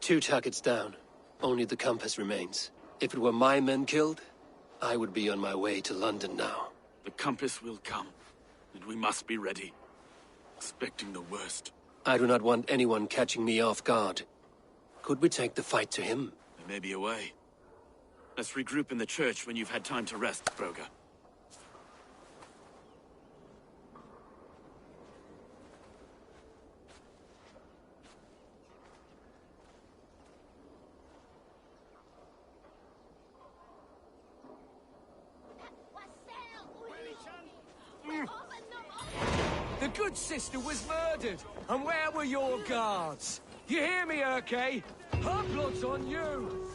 S2: 2 targets down. Only the compass remains. If it were my men killed, I would be on my way to London now.
S5: The compass will come, and we must be ready. Expecting the worst.
S2: I do not want anyone catching me off guard. Could we take the fight to him?
S5: There may be a way. Let's regroup in the church when you've had time to rest, Broga.
S11: The good sister was murdered, and where were your guards? You hear me, Urke? Her blood's on you!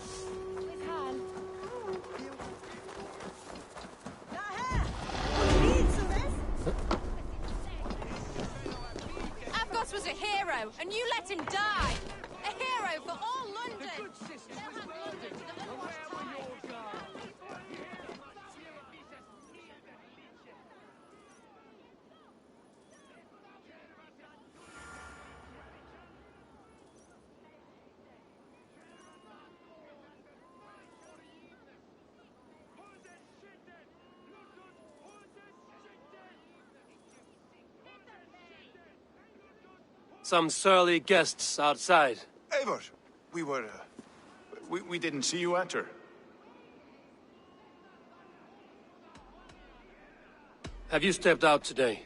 S15: Avgos was a hero, and you let him die! A hero for all London!
S11: The good sister was murdered, and where were your guards?
S2: Some surly guests outside.
S8: Eivor, we didn't see you enter.
S2: Have you stepped out today?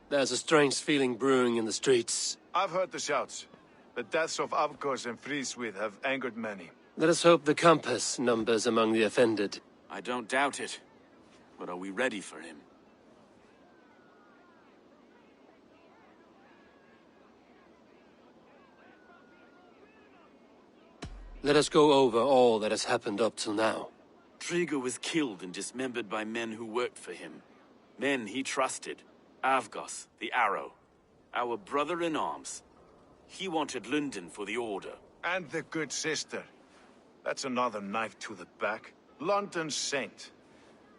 S2: There's a strange feeling brewing in the streets.
S8: I've heard the shouts. The deaths of Avgos and Friswith have angered many.
S2: Let us hope the compass numbers among the offended.
S5: I don't doubt it. But are we ready for him?
S2: Let us go over all that has happened up till now.
S5: Trigo was killed and dismembered by men who worked for him. Men he trusted. Avgos, the Arrow. Our brother in arms. He wanted London for the Order.
S8: And the good sister. That's another knife to the back. London's saint.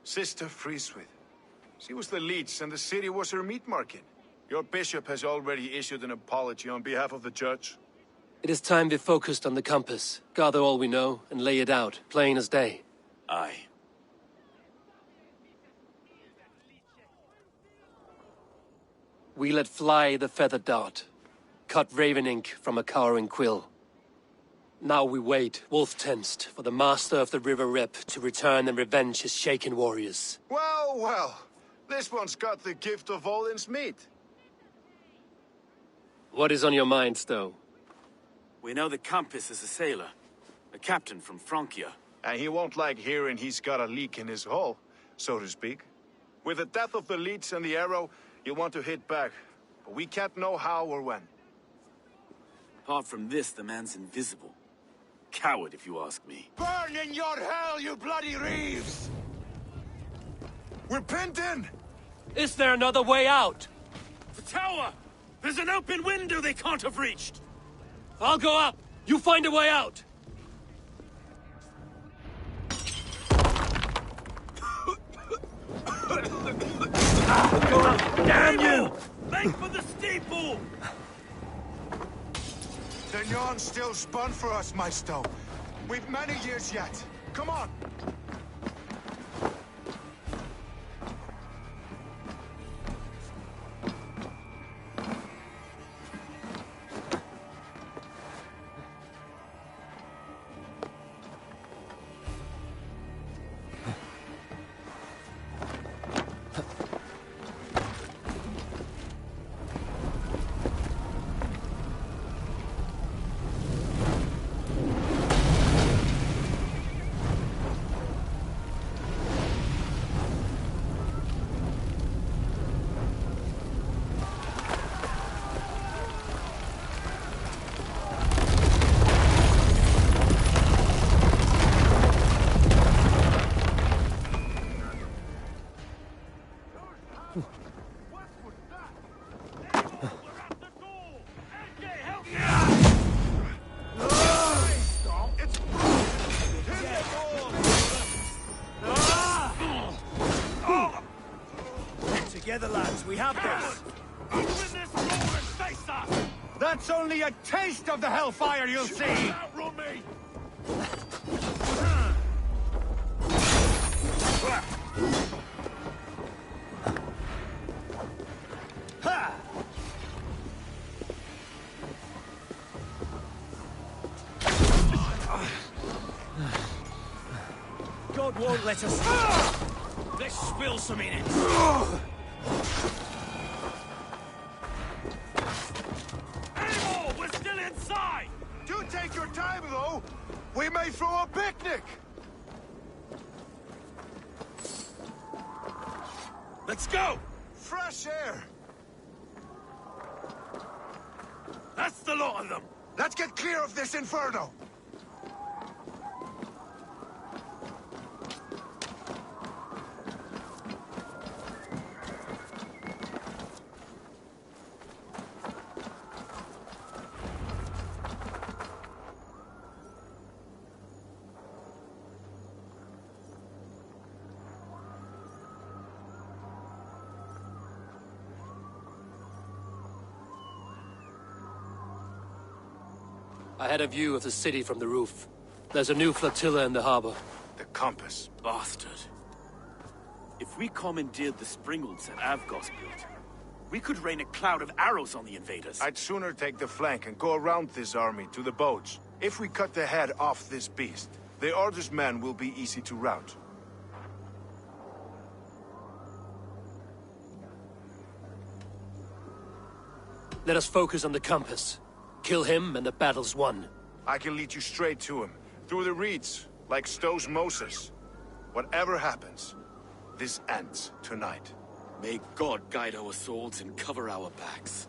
S8: Sister Friswith. She was the leech and the city was her meat market. Your bishop has already issued an apology on behalf of the church.
S2: It is time we focused on the compass, gather all we know, and lay it out, plain as day.
S5: Aye.
S2: We let fly the feathered dart, cut raven ink from a cowering quill. Now we wait, wolf-tensed, for the master of the River Rep to return and revenge his shaken warriors.
S8: Well, well. This one's got the gift of Odin's meat.
S2: What is on your mind, Stowe?
S5: We know the compass is a sailor. A captain from Francia.
S8: And he won't like hearing he's got a leak in his hull, so to speak. With the death of the leech and the arrow, you want to hit back. But we can't know how or when.
S5: Apart from this, the man's invisible. Coward, if you ask me.
S6: Burn in your hell, you bloody reeves!
S8: We're pinned in!
S2: Is there another way out?
S5: The tower! There's an open window they can't have reached!
S2: I'll go up! You find a way out!
S5: Go up! Damn you! Make for the steeple!
S8: The yarn's still spun for us, my Stowe. We've many years yet. Come on!
S6: have this! Open this door and face us! That's only a taste of the hellfire you'll see! Outrun me!
S11: God won't let us... Let's spill some in it.
S6: Anymore! We're still inside!
S8: Do take your time, though! We may throw a picnic!
S6: Let's go!
S8: Fresh air!
S6: That's the lot of them!
S8: Let's get clear of this inferno!
S2: I had a view of the city from the roof. There's a new flotilla in the harbor.
S8: The compass.
S5: Bastard. If we commandeered the springholds that Avgos built, we could rain a cloud of arrows on the invaders.
S8: I'd sooner take the flank and go around this army to the boats. If we cut the head off this beast, the Order's men will be easy to rout.
S2: Let us focus on the compass. Kill him and the battle's won.
S8: I can lead you straight to him, through the reeds, like Stowe's Moses. Whatever happens, this ends tonight.
S5: May God guide our swords and cover our backs.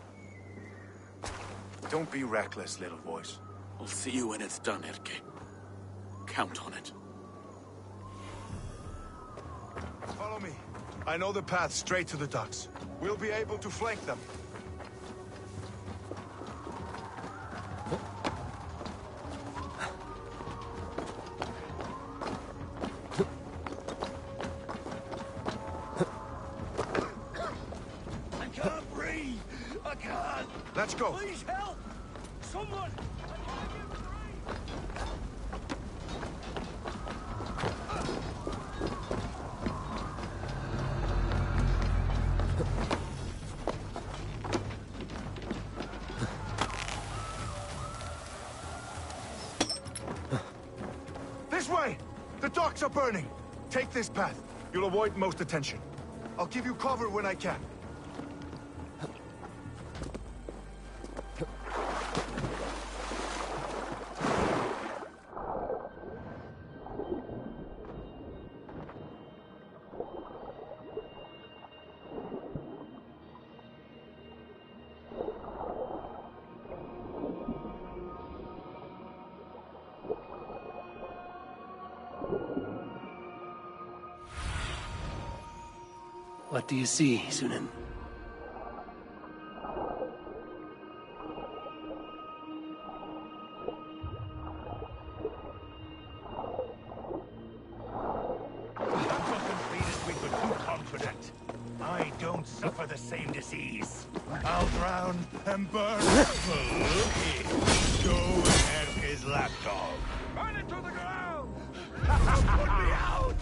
S8: Don't be reckless, little voice.
S5: I'll see you when it's done, Erke. Count on it.
S8: Follow me. I know the path straight to the docks. We'll be able to flank them. Let's go.
S6: Please help! Someone!
S8: This way! The docks are burning! Take this path. You'll avoid most attention. I'll give you cover when I can.
S2: What do you see, Sunan?
S6: I don't suffer the same disease. I'll drown and burn. Go and his lapdog. Burn it to the ground! Put me out!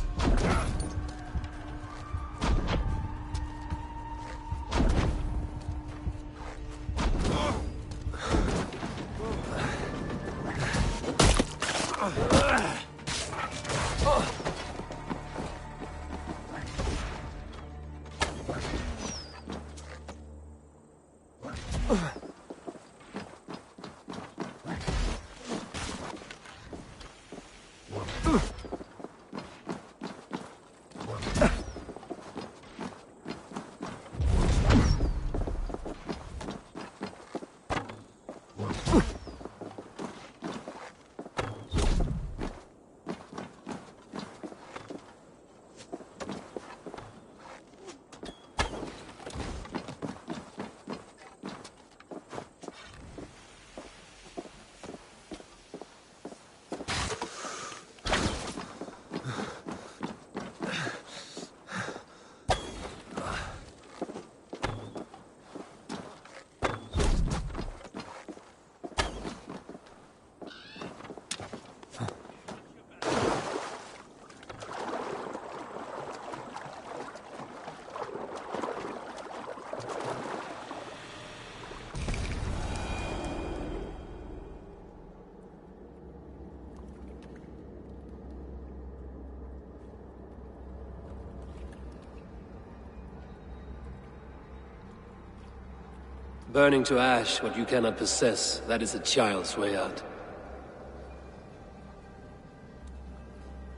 S2: Burning to ash what you cannot possess, that is a child's way out.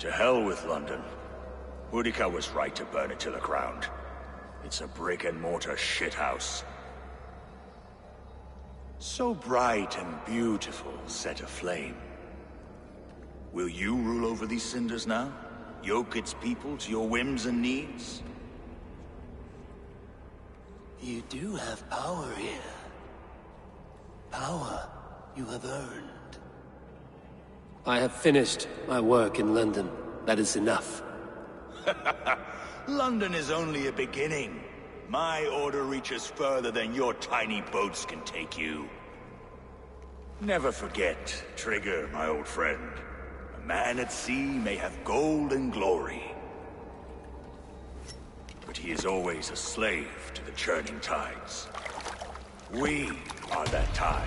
S16: To hell with London. Boudica was right to burn it to the ground. It's a brick-and-mortar shithouse. So bright and beautiful, set aflame. Will you rule over these cinders now? Yoke its people to your whims and needs?
S2: You do have power here. Power you have earned. I have finished my work in London. That is enough.
S16: London is only a beginning. My order reaches further than your tiny boats can take you. Never forget, Trigger, my old friend. A man at sea may have gold and glory, but he is always a slave to the churning tides. We are that tide.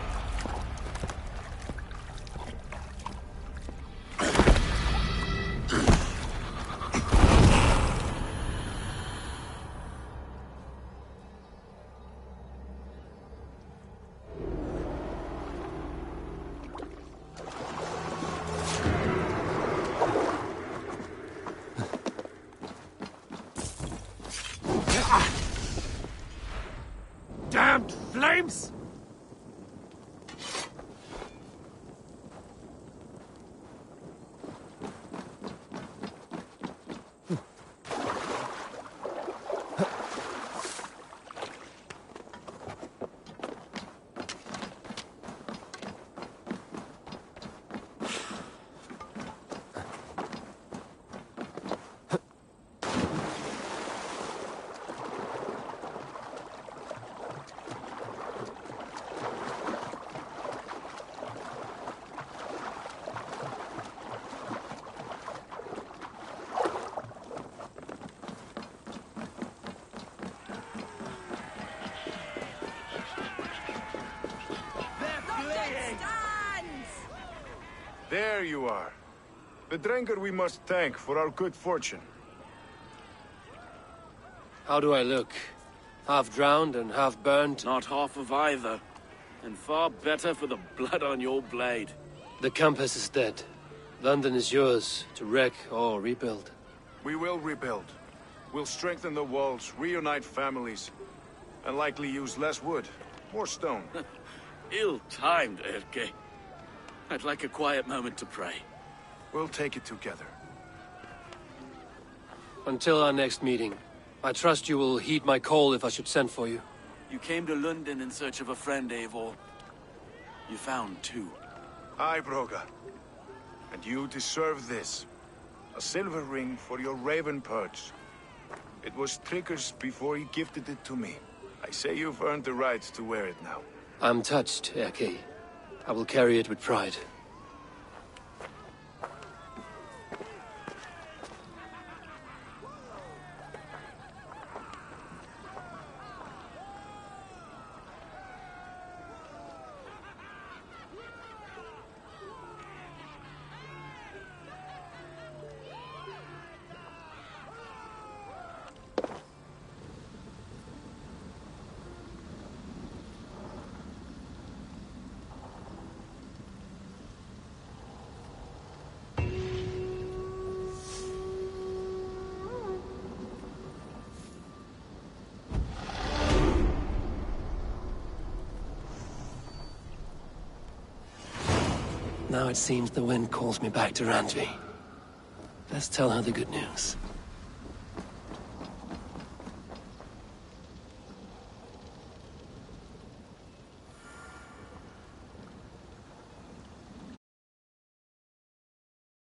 S11: Damned flames!
S8: There you are. The Drenker we must thank for our good fortune.
S2: How do I look? Half drowned and half burned?
S5: Not half of either. And far better for the blood on your blade.
S2: The Compass is dead. London is yours, to wreck or rebuild.
S8: We will rebuild. We'll strengthen the walls, reunite families, and likely use less wood, more stone.
S5: Ill-timed, Erke. I'd like a quiet moment to pray.
S8: We'll take it together.
S2: Until our next meeting, I trust you will heed my call if I should send for you.
S5: You came to London in search of a friend, Eivor. You found two.
S8: Aye, Broga. And you deserve this. A silver ring for your raven perch. It was Trigger's before he gifted it to me. I say you've earned the right to wear it now.
S2: I'm touched, Erke. I will carry it with pride. Now it seems the wind calls me back to Randvi. Let's tell her the good news.